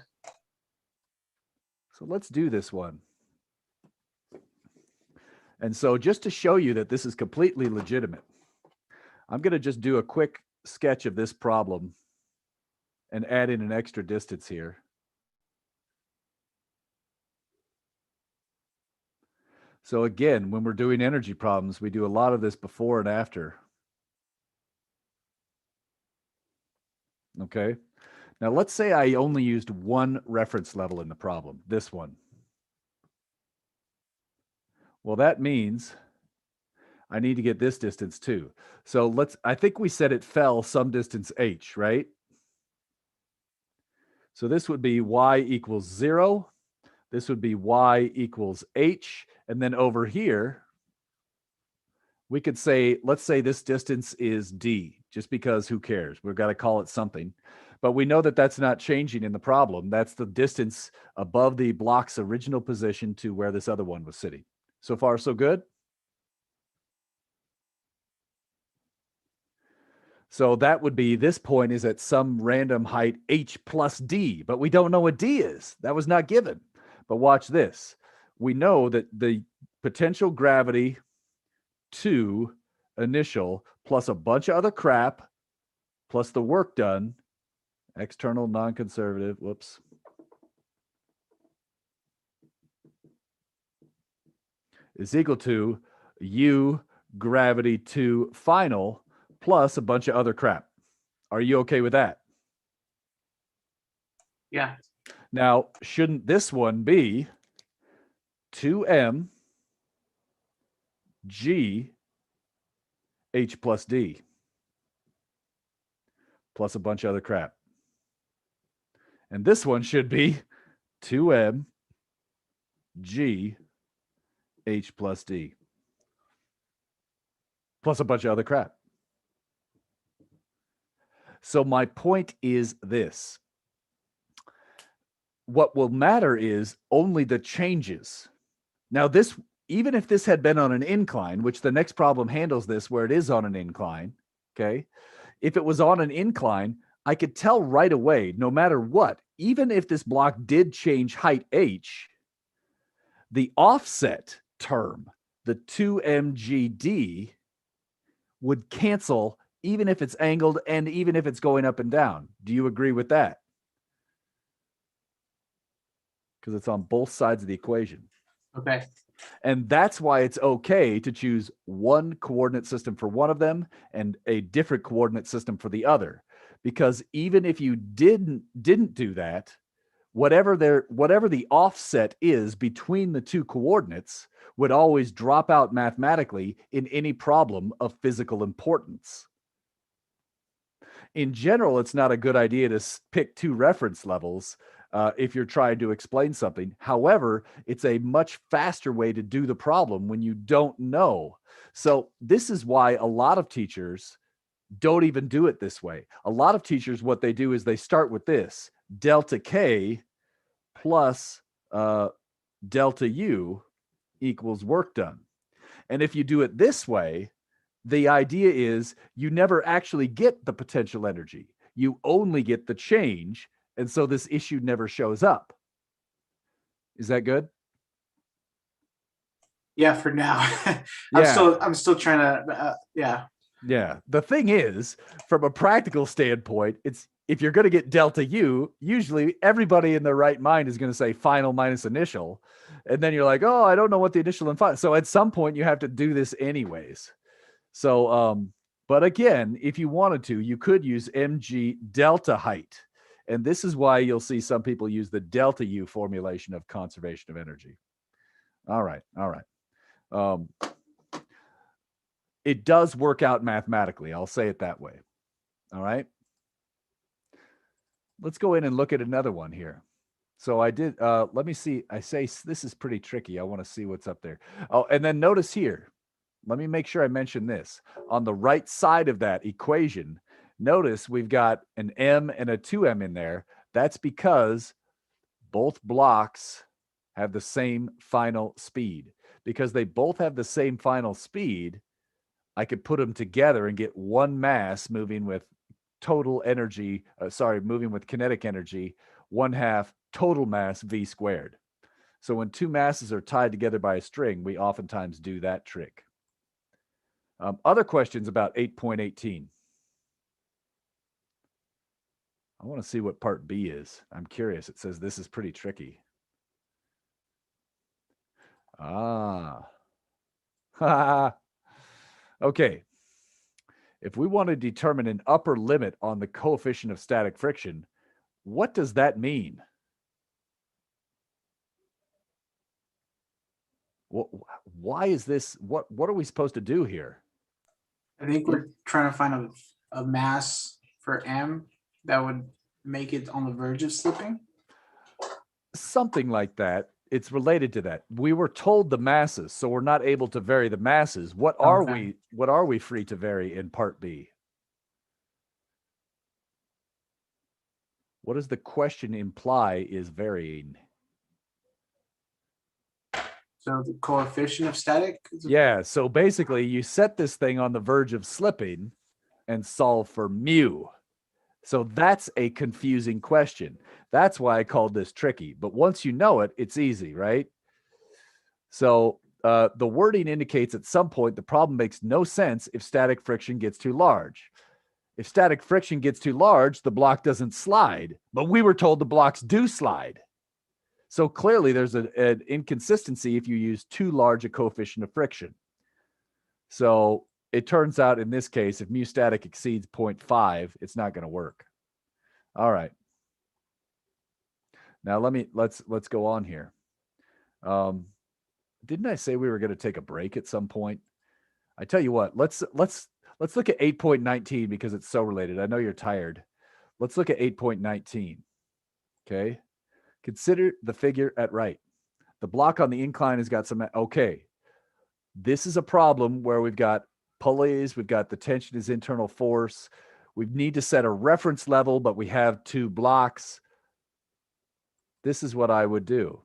Speaker 1: So let's do this one. And so just to show you that this is completely legitimate, I'm going to just do a quick sketch of this problem and add in an extra distance here. So again, when we're doing energy problems, we do a lot of this before and after. Okay. Now let's say I only used one reference level in the problem, this one. Well, that means I need to get this distance too. So I think we said it fell some distance h, right? So this would be y equals 0. This would be y equals h. And then over here, we could say, let's say this distance is d, just because who cares? We've got to call it something. But we know that that's not changing in the problem. That's the distance above the block's original position to where this other one was sitting. So far, so good? So that would be, this point is at some random height h plus d, but we don't know what d is. That was not given. But watch this. We know that the potential gravity to initial plus a bunch of other crap plus the work done, external non-conservative, whoops, is equal to u gravity to final plus a bunch of other crap. Are you okay with that?
Speaker 4: Yeah.
Speaker 1: Now, shouldn't this one be 2m g h plus d plus a bunch of other crap? And this one should be 2m g h plus d plus a bunch of other crap. So my point is this. What will matter is only the changes. Now, this, even if this had been on an incline, which the next problem handles this where it is on an incline, okay? If it was on an incline, I could tell right away, no matter what, even if this block did change height h, the offset term, the 2mgd, would cancel even if it's angled and even if it's going up and down. Do you agree with that? Because it's on both sides of the equation.
Speaker 4: Okay.
Speaker 1: And that's why it's okay to choose one coordinate system for one of them and a different coordinate system for the other. Because even if you didn't do that, whatever the offset is between the two coordinates would always drop out mathematically in any problem of physical importance. In general, it's not a good idea to pick two reference levels if you're trying to explain something. However, it's a much faster way to do the problem when you don't know. So this is why a lot of teachers don't even do it this way. A lot of teachers, what they do is they start with this, delta K plus delta U equals work done. And if you do it this way, the idea is you never actually get the potential energy. You only get the change. And so this issue never shows up. Is that good?
Speaker 4: Yeah, for now.
Speaker 1: Yeah.
Speaker 4: I'm still trying to yeah.
Speaker 1: Yeah. The thing is, from a practical standpoint, it's if you're going to get delta U, usually everybody in their right mind is going to say final minus initial. And then you're like, oh, I don't know what the initial and final. So at some point you have to do this anyways. So, but again, if you wanted to, you could use mg delta height. And this is why you'll see some people use the delta U formulation of conservation of energy. All right. All right. It does work out mathematically. I'll say it that way. All right. Let's go in and look at another one here. So I did, let me see. I say this is pretty tricky. I want to see what's up there. Oh, and then notice here, let me make sure I mention this. On the right side of that equation, notice we've got an M and a 2M in there. That's because both blocks have the same final speed. Because they both have the same final speed, I could put them together and get one mass moving with total energy, moving with kinetic energy, 1/2 total mass V squared. So when two masses are tied together by a string, we oftentimes do that trick. Other questions about 8.18? I want to see what part B is. I'm curious. It says this is pretty tricky. Okay. If we want to determine an upper limit on the coefficient of static friction, what does that mean? Why is this? What are we supposed to do here?
Speaker 4: I think we're trying to find a mass for M that would make it on the verge of slipping.
Speaker 1: Something like that. It's related to that. We were told the masses, so we're not able to vary the masses. What are we free to vary in part B? What does the question imply is varying?
Speaker 4: So the coefficient of static?
Speaker 1: Yeah, so basically you set this thing on the verge of slipping and solve for mu. So that's a confusing question. That's why I called this tricky. But once you know it, it's easy, right? So the wording indicates at some point the problem makes no sense if static friction gets too large. If static friction gets too large, the block doesn't slide. But we were told the blocks do slide. So clearly there's an inconsistency if you use too large a coefficient of friction. So it turns out in this case, if mu static exceeds 0.5, it's not going to work. All right. Now let's go on here. Didn't I say we were going to take a break at some point? I tell you what, let's look at 8.19 because it's so related. I know you're tired. Let's look at 8.19. Okay. Consider the figure at right. The block on the incline has got some, okay. This is a problem where we've got pulleys, we've got the tension is internal force. We need to set a reference level, but we have two blocks. This is what I would do.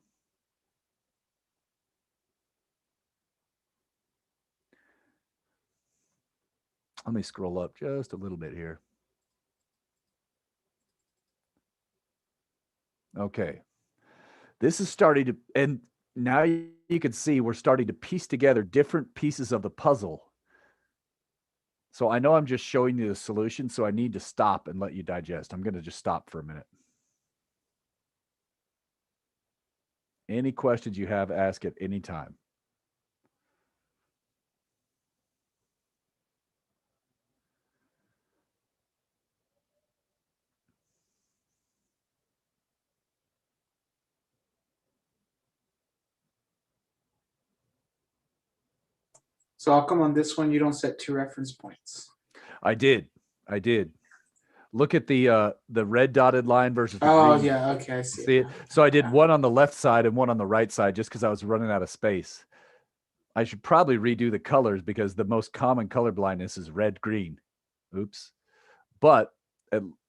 Speaker 1: Let me scroll up just a little bit here. Okay. This is starting to, and now you can see we're starting to piece together different pieces of the puzzle. So I know I'm just showing you the solution, so I need to stop and let you digest. I'm going to just stop for a minute. Any questions you have, ask at any time.
Speaker 4: So how come on this one you don't set 2 reference points?
Speaker 1: I did. Look at the red dotted line versus the green.
Speaker 4: Yeah, okay, I see.
Speaker 1: See it? So I did one on the left side and one on the right side just because I was running out of space. I should probably redo the colors because the most common color blindness is red-green. Oops. But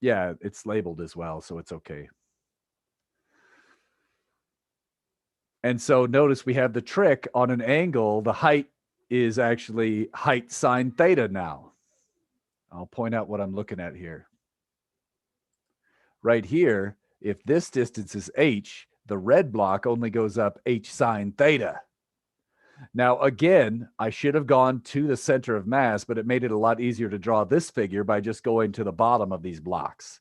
Speaker 1: yeah, it's labeled as well, so it's okay. And so notice we have the trick on an angle. The height is actually height sine theta now. I'll point out what I'm looking at here. Right here, if this distance is h, the red block only goes up h sine theta. Now, again, I should have gone to the center of mass, but it made it a lot easier to draw this figure by just going to the bottom of these blocks.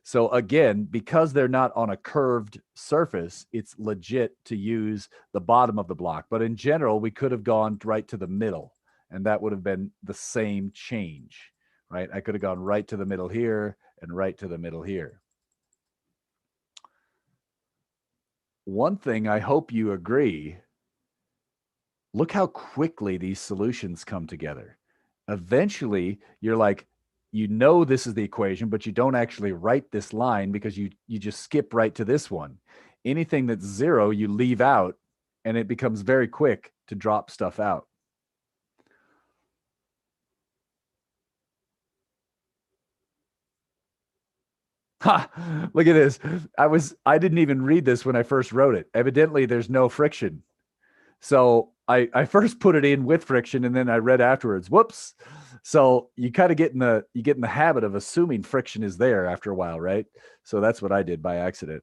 Speaker 1: So again, because they're not on a curved surface, it's legit to use the bottom of the block. But in general, we could have gone right to the middle, and that would have been the same change, right? I could have gone right to the middle here and right to the middle here. One thing I hope you agree, look how quickly these solutions come together. Eventually, you're like, you know this is the equation, but you don't actually write this line because you just skip right to this one. Anything that's 0, you leave out, and it becomes very quick to drop stuff out. Ha! Look at this. I didn't even read this when I first wrote it. Evidently, there's no friction. So I first put it in with friction, and then I read afterwards. Whoops. So you kind of get in the habit of assuming friction is there after a while, right? So that's what I did by accident.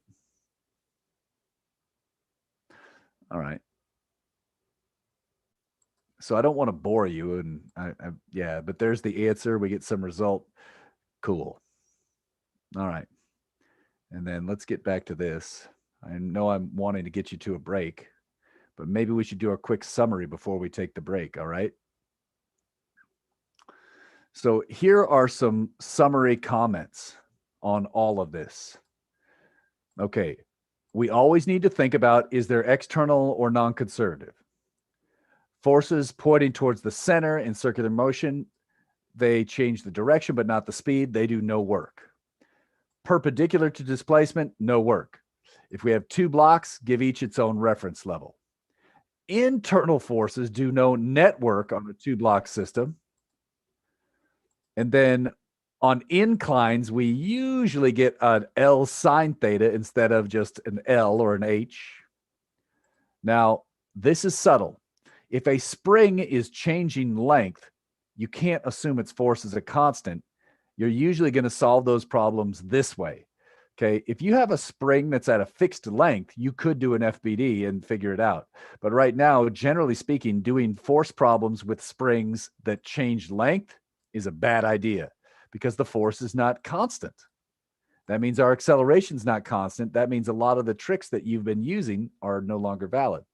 Speaker 1: All right. So I don't want to bore you, and yeah, but there's the answer. We get some result. Cool. All right. And then let's get back to this. I know I'm wanting to get you to a break, but maybe we should do a quick summary before we take the break. All right. So here are some summary comments on all of this. Okay. We always need to think about, is there external or non-conservative? Forces pointing towards the center in circular motion, they change the direction, but not the speed. They do no work. Perpendicular to displacement, no work. If we have 2 blocks, give each its own reference level. Internal forces do no net work on a 2-block system. And then on inclines, we usually get an L sine theta instead of just an L or an H. Now, this is subtle. If a spring is changing length, you can't assume its force is a constant. You're usually going to solve those problems this way. Okay. If you have a spring that's at a fixed length, you could do an FBD and figure it out. But right now, generally speaking, doing force problems with springs that change length is a bad idea because the force is not constant. That means our acceleration is not constant. That means a lot of the tricks that you've been using are no longer valid.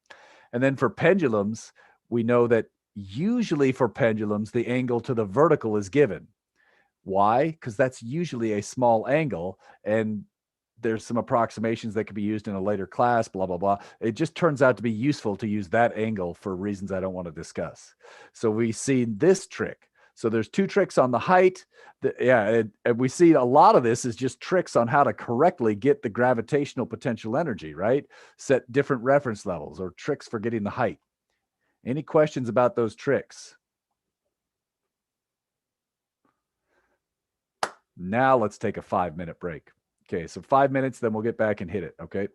Speaker 1: And then for pendulums, we know that usually for pendulums, the angle to the vertical is given. Why? Because that's usually a small angle, and there's some approximations that could be used in a later class, blah, blah, blah. It just turns out to be useful to use that angle for reasons I don't want to discuss. So we see this trick. So there's two tricks on the height. And we see a lot of this is just tricks on how to correctly get the gravitational potential energy, right? Set different reference levels or tricks for getting the height. Any questions about those tricks? Now let's take a 5-minute break. Okay, so 5 minutes, then we'll get back and hit it, okay?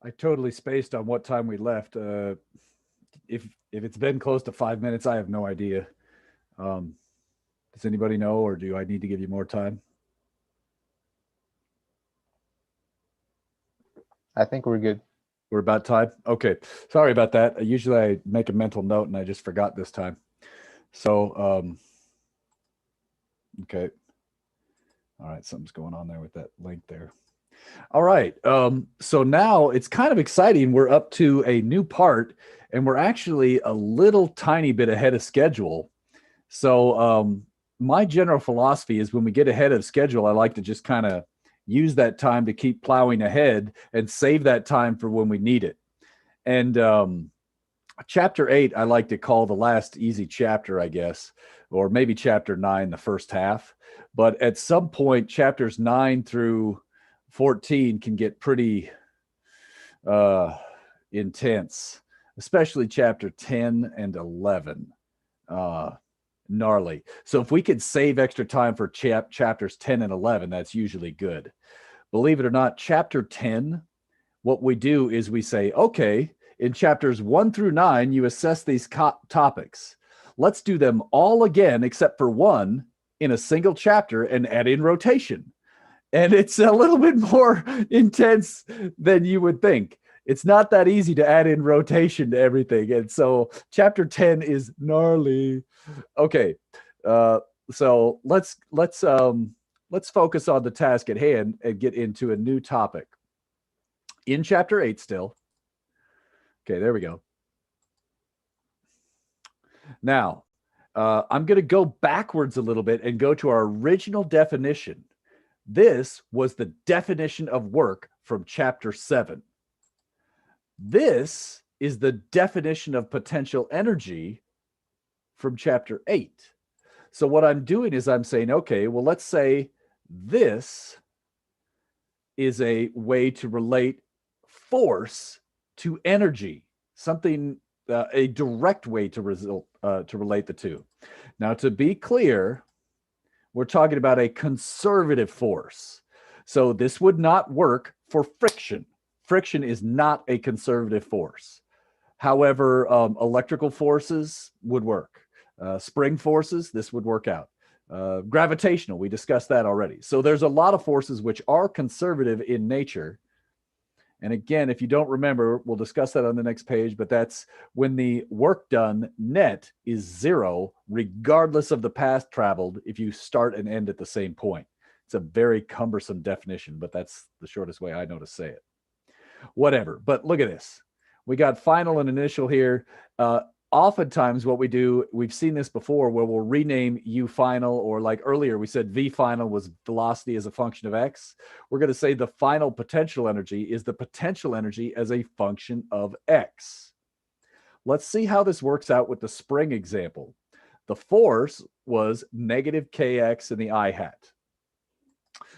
Speaker 1: I totally spaced on what time we left. If it's been close to 5 minutes, I have no idea. Does anybody know, or do I need to give you more time?
Speaker 2: I think we're good.
Speaker 1: We're about time. Okay, sorry about that. Usually I make a mental note and I just forgot this time. So okay. All right, something's going on there with that link there. All right. So now it's kind of exciting. We're up to a new part, and we're actually a little tiny bit ahead of schedule. So my general philosophy is when we get ahead of schedule, I like to just kind of use that time to keep plowing ahead and save that time for when we need it. And chapter 8, I like to call the last easy chapter, I guess, or maybe chapter 9, the first half. But at some point, chapters 9 through 14 can get pretty intense, especially chapter 10 and 11. Gnarly. So if we could save extra time for chapters 10 and 11, that's usually good. Believe it or not, chapter 10, what we do is we say, okay, in chapters 1 through 9, you assess these topics. Let's do them all again, except for one, in a single chapter and add in rotation. And it's a little bit more intense than you would think. It's not that easy to add in rotation to everything. And so chapter 10 is gnarly. Okay. So let's focus on the task at hand and get into a new topic. In chapter 8 still. Okay, there we go. Now, I'm going to go backwards a little bit and go to our original definition. This was the definition of work from chapter 7. This is the definition of potential energy from chapter 8. So what I'm doing is I'm saying, okay, well, let's say this is a way to relate force to energy, something, a direct way to relate the two. Now, to be clear, we're talking about a conservative force. So this would not work for friction. Friction is not a conservative force. However, electrical forces would work. Spring forces, this would work out. Gravitational, we discussed that already. So there's a lot of forces which are conservative in nature. And again, if you don't remember, we'll discuss that on the next page, but that's when the work done net is 0, regardless of the path traveled, if you start and end at the same point. It's a very cumbersome definition, but that's the shortest way I know to say it. Whatever, but look at this. We got final and initial here. Oftentimes what we do, we've seen this before, where we'll rename U final, or like earlier we said V final was velocity as a function of X. We're going to say the final potential energy is the potential energy as a function of X. Let's see how this works out with the spring example. The force was negative Kx in the I hat.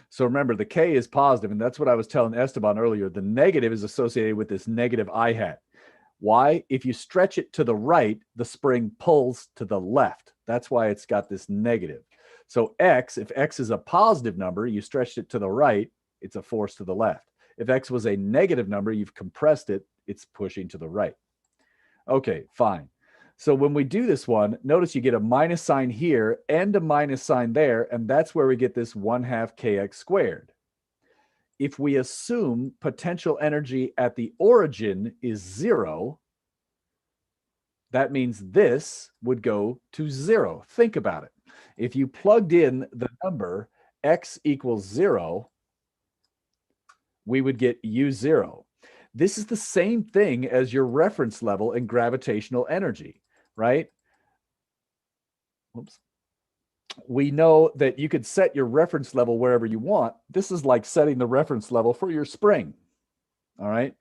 Speaker 1: So remember, the K is positive, and that's what I was telling Esteban earlier. The negative is associated with this negative I hat. Why? If you stretch it to the right, the spring pulls to the left. That's why it's got this negative. So X, if X is a positive number, you stretched it to the right, it's a force to the left. If X was a negative number, you've compressed it, it's pushing to the right. Okay, fine. So when we do this one, notice you get a minus sign here and a minus sign there, and that's where we get this 1/2 kx squared. If we assume potential energy at the origin is 0, that means this would go to 0. Think about it. If you plugged in the number x equals 0, we would get U0. This is the same thing as your reference level in gravitational energy, right? Whoops. We know that you could set your reference level wherever you want. This is like setting the reference level for your spring. All right.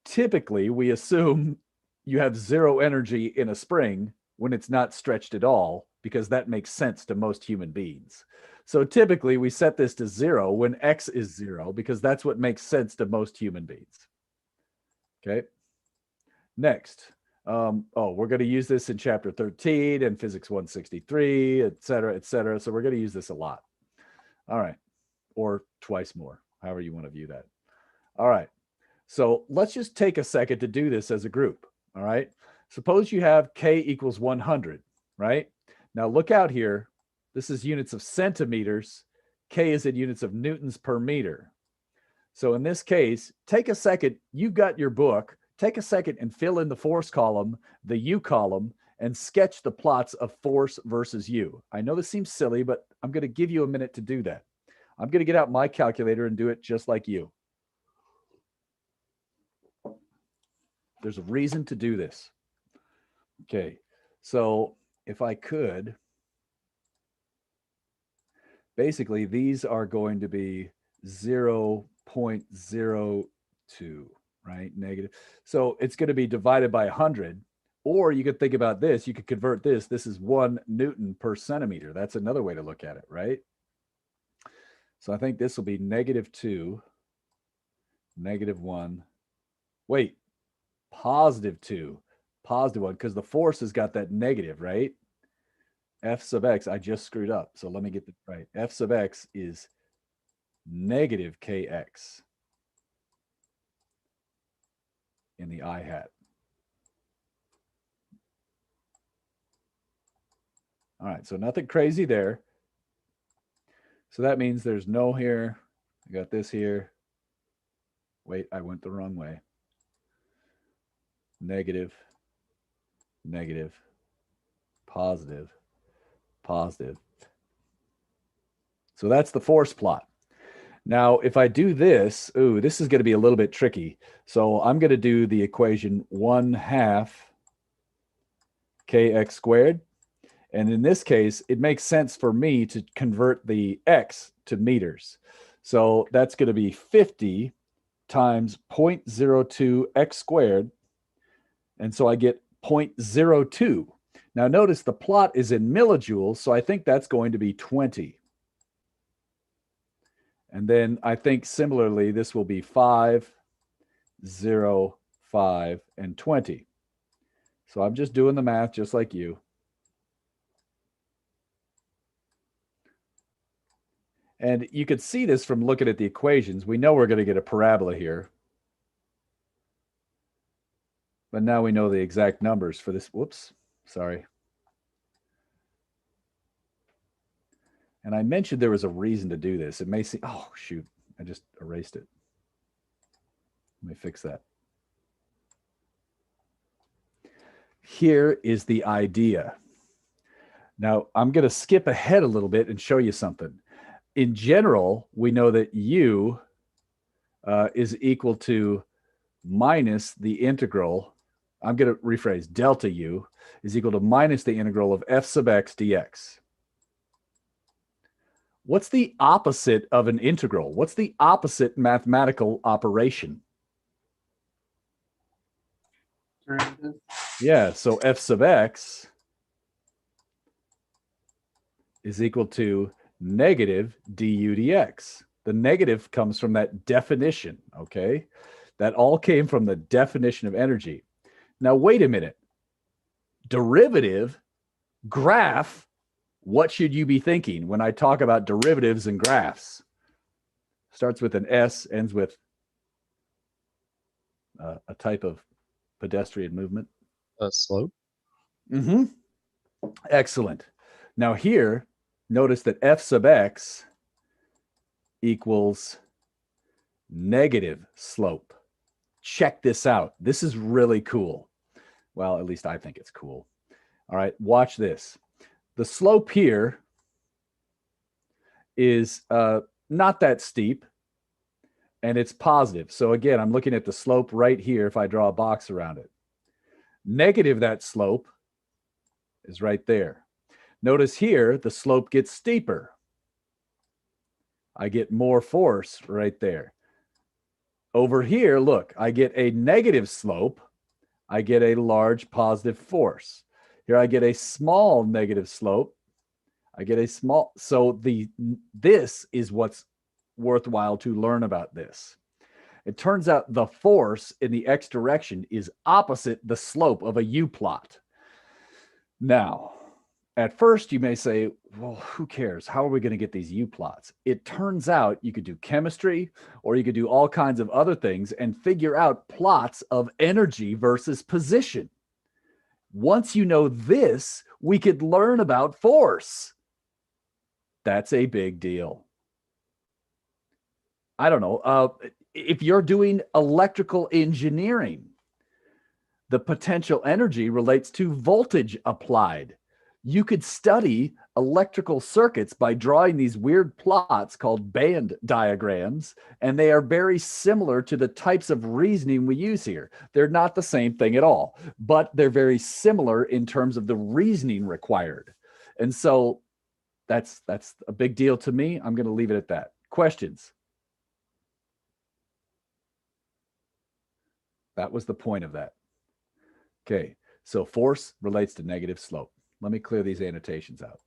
Speaker 1: Typically, we assume you have 0 energy in a spring when it's not stretched at all, because that makes sense to most human beings. So typically, we set this to 0 when x is 0, because that's what makes sense to most human beings. Okay. Next. We're going to use this in chapter 13 and physics 163, et cetera, et cetera. So we're going to use this a lot. All right. Or twice more, however you want to view that. All right. So let's just take a second to do this as a group. All right. Suppose you have K equals 100, right? Now look out here. This is units of centimeters. K is in units of newtons per meter. So in this case, take a second. You've got your book. Take a second and fill in the force column, the U column, and sketch the plots of force versus U. I know this seems silly, but I'm going to give you a minute to do that. I'm going to get out my calculator and do it just like you. There's a reason to do this. Okay, so if I could, basically these are going to be 0.02, right? Negative. So it's going to be divided by 100. Or you could think about this. You could convert this. This is 1 Newton per centimeter. That's another way to look at it, right? So I think this will be -2, -1. Wait, +2, +1, because the force has got that negative, right? F sub x, I just screwed up. So let me get this right. F sub x is negative kx in the I hat. All right, so nothing crazy there. So that means there's no here. I got this here. Wait, I went the wrong way. Negative, negative, positive, positive. So that's the force plot. Now, if I do this, ooh, this is going to be a little bit tricky. So I'm going to do the equation 1/2 kx squared. And in this case, it makes sense for me to convert the x to meters. So that's going to be 50 times 0.02 x squared. And so I get 0.02. Now notice the plot is in millijoules, so I think that's going to be 20. And then I think similarly, this will be 5, 0, 5, and 20. So I'm just doing the math just like you. And you could see this from looking at the equations. We know we're going to get a parabola here. But now we know the exact numbers for this. Whoops, sorry. And I mentioned there was a reason to do this. It may seem, oh, shoot, I just erased it. Let me fix that. Here is the idea. Now, I'm going to skip ahead a little bit and show you something. In general, we know that U is equal to minus the integral. I'm going to rephrase. Delta U is equal to minus the integral of f sub x dx. What's the opposite of an integral? What's the opposite mathematical operation?
Speaker 4: Derivative.
Speaker 1: Yeah, so f sub x is equal to negative du dx. The negative comes from that definition, okay? That all came from the definition of energy. Now, wait a minute. Derivative, graph, what should you be thinking when I talk about derivatives and graphs? Starts with an S, ends with a type of pedestrian movement.
Speaker 5: A slope.
Speaker 1: Mm-hmm. Excellent. Now here, notice that f sub x equals negative slope. Check this out. This is really cool. Well, at least I think it's cool. All right, watch this. The slope here is not that steep, and it's positive. So again, I'm looking at the slope right here if I draw a box around it. Negative that slope is right there. Notice here, the slope gets steeper. I get more force right there. Over here, look, I get a negative slope. I get a large positive force. Here I get a small negative slope. I get a small, so this is what's worthwhile to learn about this. It turns out the force in the x direction is opposite the slope of a U plot. Now, at first you may say, well, who cares? How are we going to get these U plots? It turns out you could do chemistry, or you could do all kinds of other things and figure out plots of energy versus position. Once you know this, we could learn about force. That's a big deal. I don't know. If you're doing electrical engineering, the potential energy relates to voltage applied. You could study electrical circuits by drawing these weird plots called band diagrams, and they are very similar to the types of reasoning we use here. They're not the same thing at all, but they're very similar in terms of the reasoning required. And so that's a big deal to me. I'm going to leave it at that. Questions? That was the point of that. Okay, so force relates to negative slope. Let me clear these annotations out.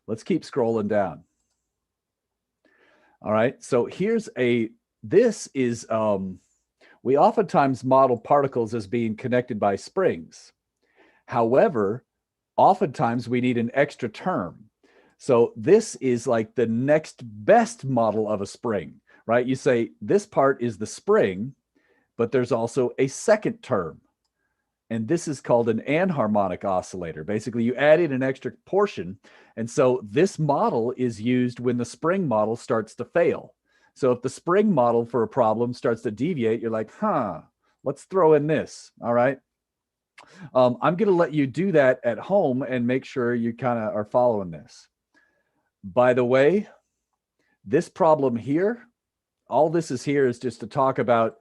Speaker 1: Let's keep scrolling down. All right, so this is, we oftentimes model particles as being connected by springs. However, oftentimes we need an extra term. So this is like the next best model of a spring, right? You say this part is the spring, but there's also a second term. And this is called an anharmonic oscillator. Basically, you add in an extra portion. And so this model is used when the spring model starts to fail. So if the spring model for a problem starts to deviate, you're like, let's throw in this. All right. I'm going to let you do that at home and make sure you kind of are following this. By the way, this problem here, all this is here is just to talk about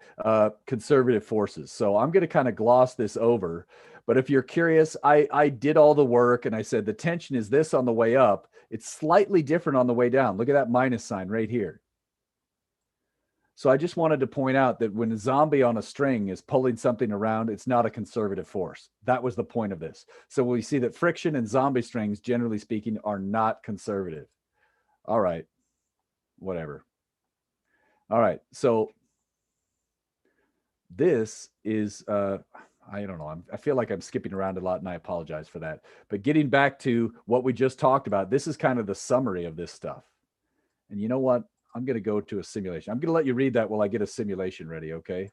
Speaker 1: conservative forces. So I'm going to kind of gloss this over. But if you're curious, I did all the work and I said the tension is this on the way up. It's slightly different on the way down. Look at that minus sign right here. So I just wanted to point out that when a zombie on a string is pulling something around, it's not a conservative force. That was the point of this. So we see that friction and zombie strings, generally speaking, are not conservative. All right, whatever. All right, so this is, I don't know, I feel like I'm skipping around a lot and I apologize for that. But getting back to what we just talked about, this is kind of the summary of this stuff. And you know what? I'm going to go to a simulation. I'm going to let you read that while I get a simulation ready, okay?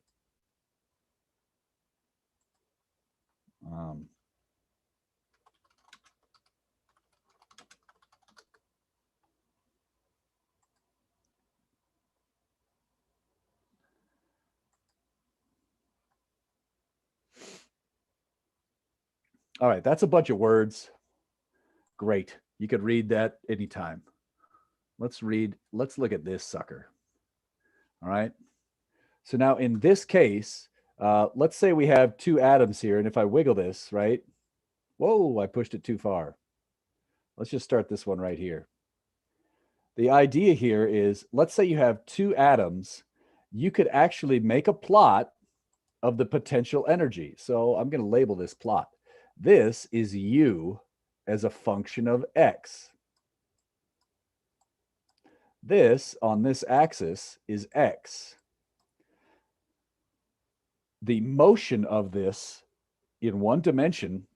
Speaker 1: All right, that's a bunch of words. Great. You could read that anytime. Let's look at this sucker. All right. So now in this case, let's say we have two atoms here. And if I wiggle this, right? Whoa, I pushed it too far. Let's just start this one right here. The idea here is, let's say you have two atoms. You could actually make a plot of the potential energy. So I'm going to label this plot. This is U as a function of X. This on this axis is X. The motion of this in one dimension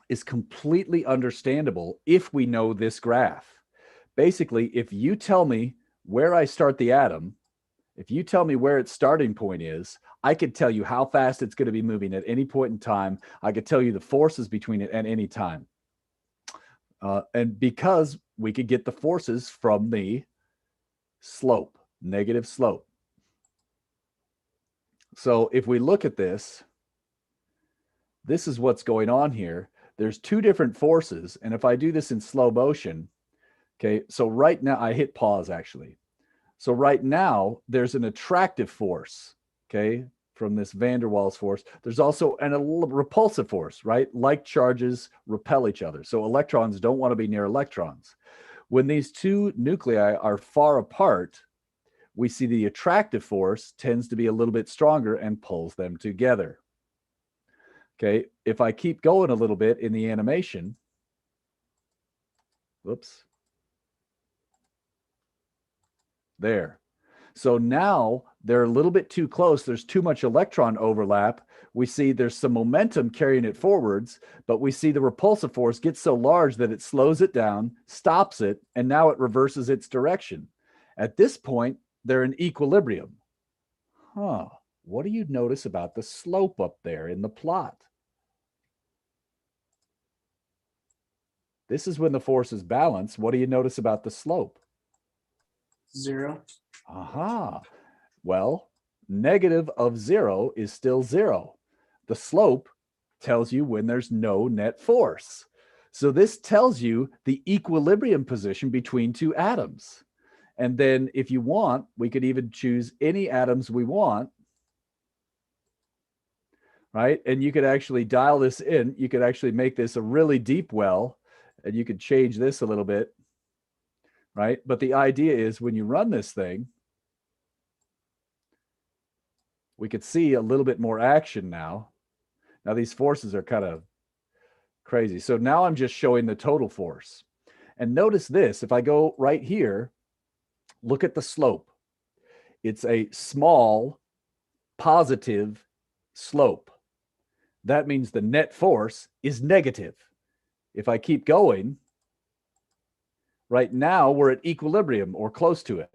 Speaker 1: is completely understandable if we know this graph. Basically, if you tell me where I start the atom, if you tell me where its starting point is, I could tell you how fast it's going to be moving at any point in time. I could tell you the forces between it at any time. And because we could get the forces from the slope, negative slope. So if we look at this, this is what's going on here. There's two different forces. And if I do this in slow motion, okay, so right now I hit pause actually. So right now there's an attractive force, okay, from this van der Waals force. There's also a repulsive force, right? Like charges repel each other. So electrons don't want to be near electrons. When these two nuclei are far apart, we see the attractive force tends to be a little bit stronger and pulls them together. Okay, if I keep going a little bit in the animation, whoops, there. So now they're a little bit too close. There's too much electron overlap. We see there's some momentum carrying it forwards, but we see the repulsive force gets so large that it slows it down, stops it, and now it reverses its direction. At this point, they're in equilibrium. Huh. What do you notice about the slope up there in the plot? This is when the force is balanced. What do you notice about the slope?
Speaker 4: 0.
Speaker 1: Aha. Well, negative of 0 is still 0. The slope tells you when there's no net force. So this tells you the equilibrium position between two atoms. And then if you want, we could even choose any atoms we want, right? And you could actually dial this in. You could actually make this a really deep well, and you could change this a little bit, right? But the idea is when you run this thing, we could see a little bit more action now. Now these forces are kind of crazy. So now I'm just showing the total force. And notice this, if I go right here, look at the slope. It's a small positive slope. That means the net force is negative. If I keep going, right now we're at equilibrium or close to it.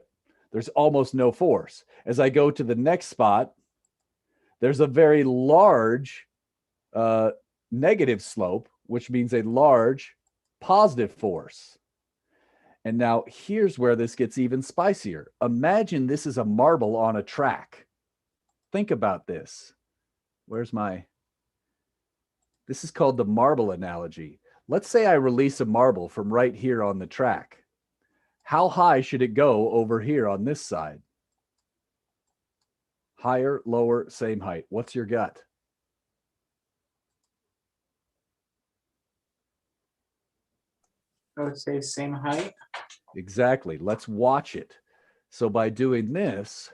Speaker 1: There's almost no force. As I go to the next spot, there's a very large negative slope, which means a large positive force. And now here's where this gets even spicier. Imagine this is a marble on a track. Think about this. This is called the marble analogy. Let's say I release a marble from right here on the track. How high should it go over here on this side? Higher, lower, same height. What's your gut?
Speaker 4: I would say same height.
Speaker 1: Exactly. Let's watch it. So by doing this,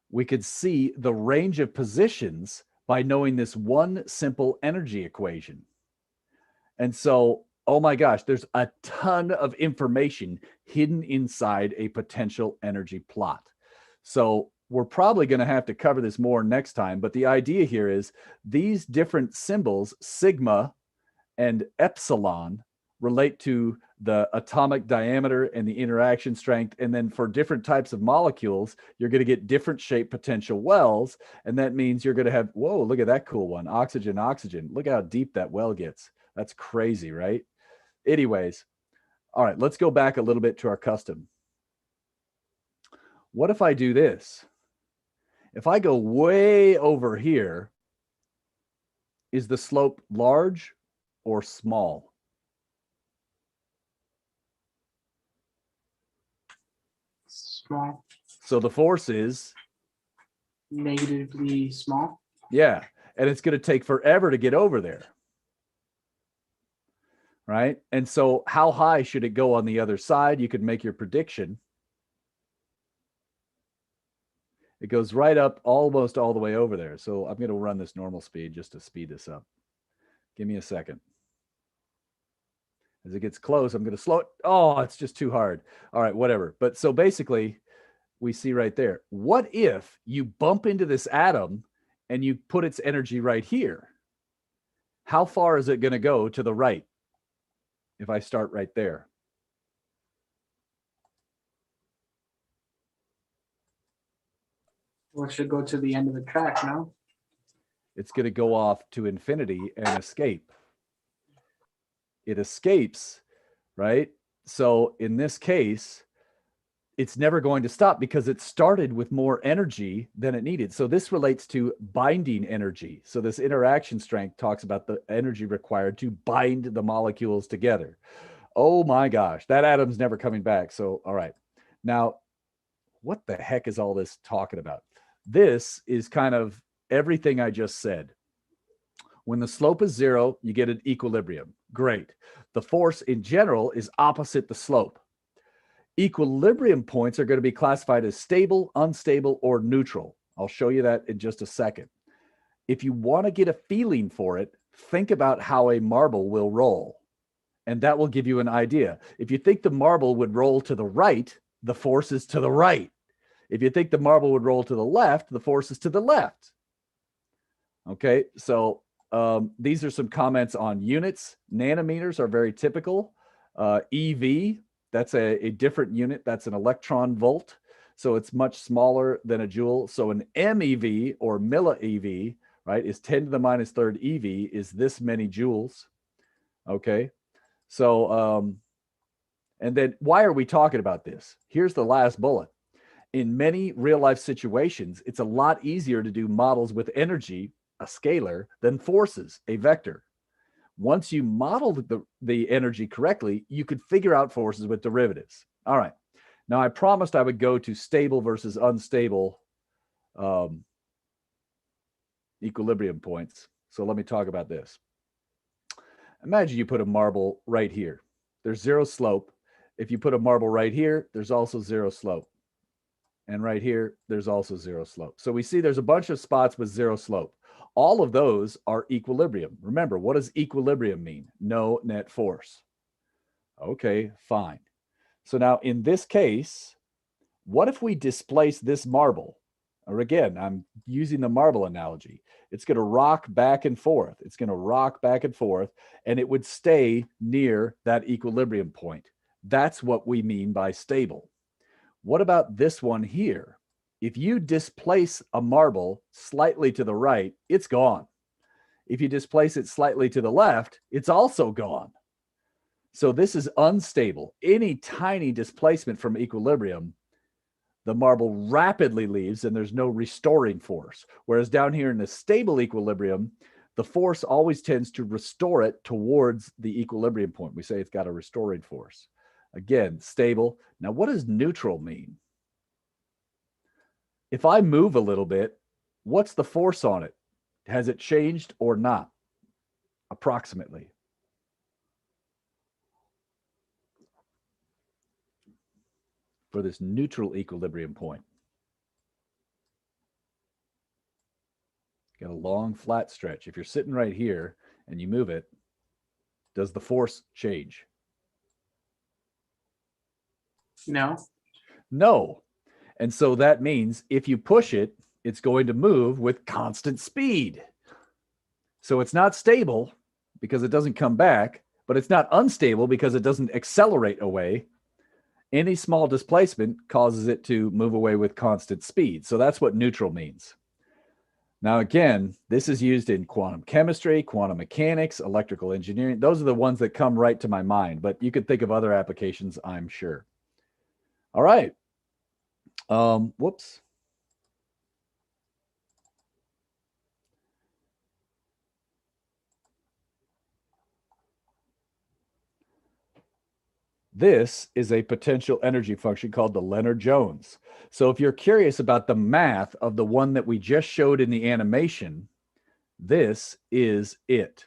Speaker 1: we could see the range of positions by knowing this one simple energy equation. And so, oh my gosh, there's a ton of information hidden inside a potential energy plot. So we're probably going to have to cover this more next time, but the idea here is these different symbols, sigma and epsilon, relate to the atomic diameter and the interaction strength. And then for different types of molecules, you're going to get different shaped potential wells. And that means you're going to have, whoa, look at that cool one. Oxygen, oxygen. Look how deep that well gets. That's crazy, right? Anyways, all right, let's go back a little bit to our custom. What if I do this? If I go way over here, is the slope large or small?
Speaker 4: Small.
Speaker 1: So the force is?
Speaker 4: Negatively small.
Speaker 1: Yeah, and it's going to take forever to get over there. Right? And so how high should it go on the other side? You could make your prediction. It goes right up almost all the way over there. So I'm going to run this normal speed just to speed this up. Give me a second. As it gets close, I'm going to slow it. Oh, it's just too hard. All right, whatever. But so basically, we see right there. What if you bump into this atom and you put its energy right here? How far is it going to go to the right if I start right there?
Speaker 4: Well, it should go to the end of the track, no?
Speaker 1: It's going to go off to infinity and escape. It escapes, right? So in this case, it's never going to stop because it started with more energy than it needed. So this relates to binding energy. So this interaction strength talks about the energy required to bind the molecules together. Oh my gosh, that atom's never coming back. So, all right. Now, what the heck is all this talking about? This is kind of everything I just said. When the slope is 0, you get an equilibrium. Great. The force in general is opposite the slope. Equilibrium points are going to be classified as stable, unstable, or neutral. I'll show you that in just a second. If you want to get a feeling for it, think about how a marble will roll. And that will give you an idea. If you think the marble would roll to the right, the force is to the right. If you think the marble would roll to the left, the force is to the left. Okay, so these are some comments on units. Nanometers are very typical. EV, that's a different unit. That's an electron volt. So it's much smaller than a joule. So an MeV or millieV, right, is 10 to the minus third EV is this many joules. Okay, so and then why are we talking about this? Here's the last bullet. In many real life situations, it's a lot easier to do models with energy, a scalar, than forces, a vector. Once you modeled the energy correctly, you could figure out forces with derivatives. All right. Now, I promised I would go to stable versus unstable equilibrium points. So let me talk about this. Imagine you put a marble right here. There's zero slope. If you put a marble right here, there's also zero slope. And right here, there's also zero slope. So we see there's a bunch of spots with zero slope. All of those are equilibrium. Remember, what does equilibrium mean? No net force. Okay, fine. So now in this case, what if we displace this marble? Or again, I'm using the marble analogy. It's going to rock back and forth. It's going to rock back and forth, and it would stay near that equilibrium point. That's what we mean by stable. What about this one here? If you displace a marble slightly to the right, it's gone. If you displace it slightly to the left, it's also gone. So this is unstable. Any tiny displacement from equilibrium, the marble rapidly leaves and there's no restoring force. Whereas down here in the stable equilibrium, the force always tends to restore it towards the equilibrium point. We say it's got a restoring force. Again, stable. Now, what does neutral mean? If I move a little bit, what's the force on it? Has it changed or not? Approximately. For this neutral equilibrium point. Got a long flat stretch. If you're sitting right here and you move it, does the force change?
Speaker 4: No.
Speaker 1: No. And so that means if you push it, it's going to move with constant speed. So it's not stable because it doesn't come back, but it's not unstable because it doesn't accelerate away. Any small displacement causes it to move away with constant speed. So that's what neutral means. Now, again, this is used in quantum chemistry, quantum mechanics, electrical engineering. Those are the ones that come right to my mind, but you could think of other applications, I'm sure. All right. Whoops. This is a potential energy function called the Leonard-Jones. So if you're curious about the math of the one that we just showed in the animation, this is it.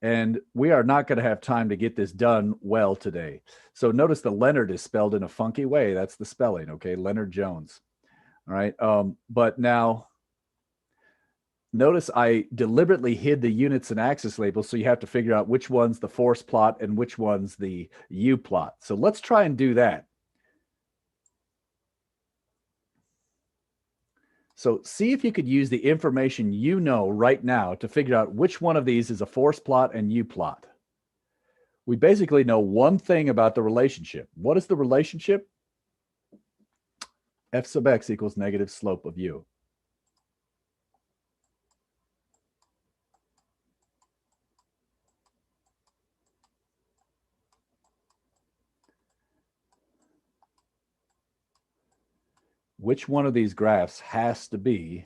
Speaker 1: And we are not going to have time to get this done well today. So notice the Leonard is spelled in a funky way. That's the spelling, okay? Leonard-Jones. All right. But now notice I deliberately hid the units and axis labels, so you have to figure out which one's the force plot and which one's the U plot. So let's try and do that. So see if you could use the information you know right now to figure out which one of these is a force plot and U plot. We basically know one thing about the relationship. What is the relationship? F sub x equals negative slope of U. Which one of these graphs has to be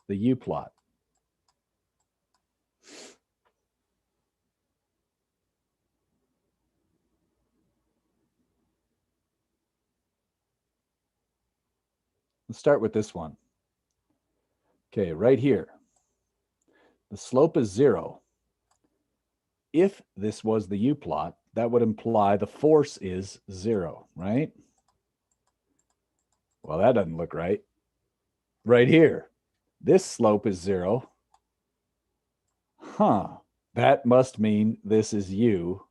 Speaker 1: the U plot? Let's start with this one. Okay, right here. The slope is 0. If this was the U plot, that would imply the force is 0, right? Well, that doesn't look right. Right here, this slope is 0. That must mean this is U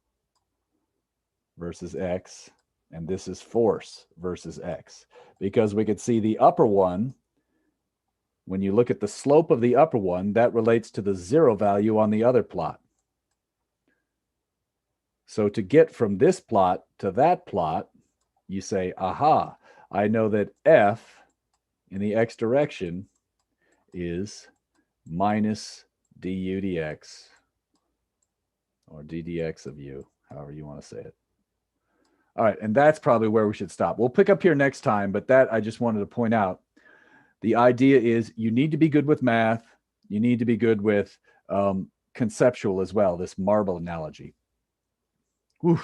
Speaker 1: versus X, and this is force versus x, because we could see the upper one, when you look at the slope of the upper one, that relates to the 0 value on the other plot. So to get from this plot to that plot, you say, aha, I know that f in the x direction is minus du dx, or ddx of u, however you want to say it. All right, and that's probably where we should stop. We'll pick up here next time, but that I just wanted to point out. The idea is you need to be good with math. You need to be good with conceptual as well, this marble analogy. Whew.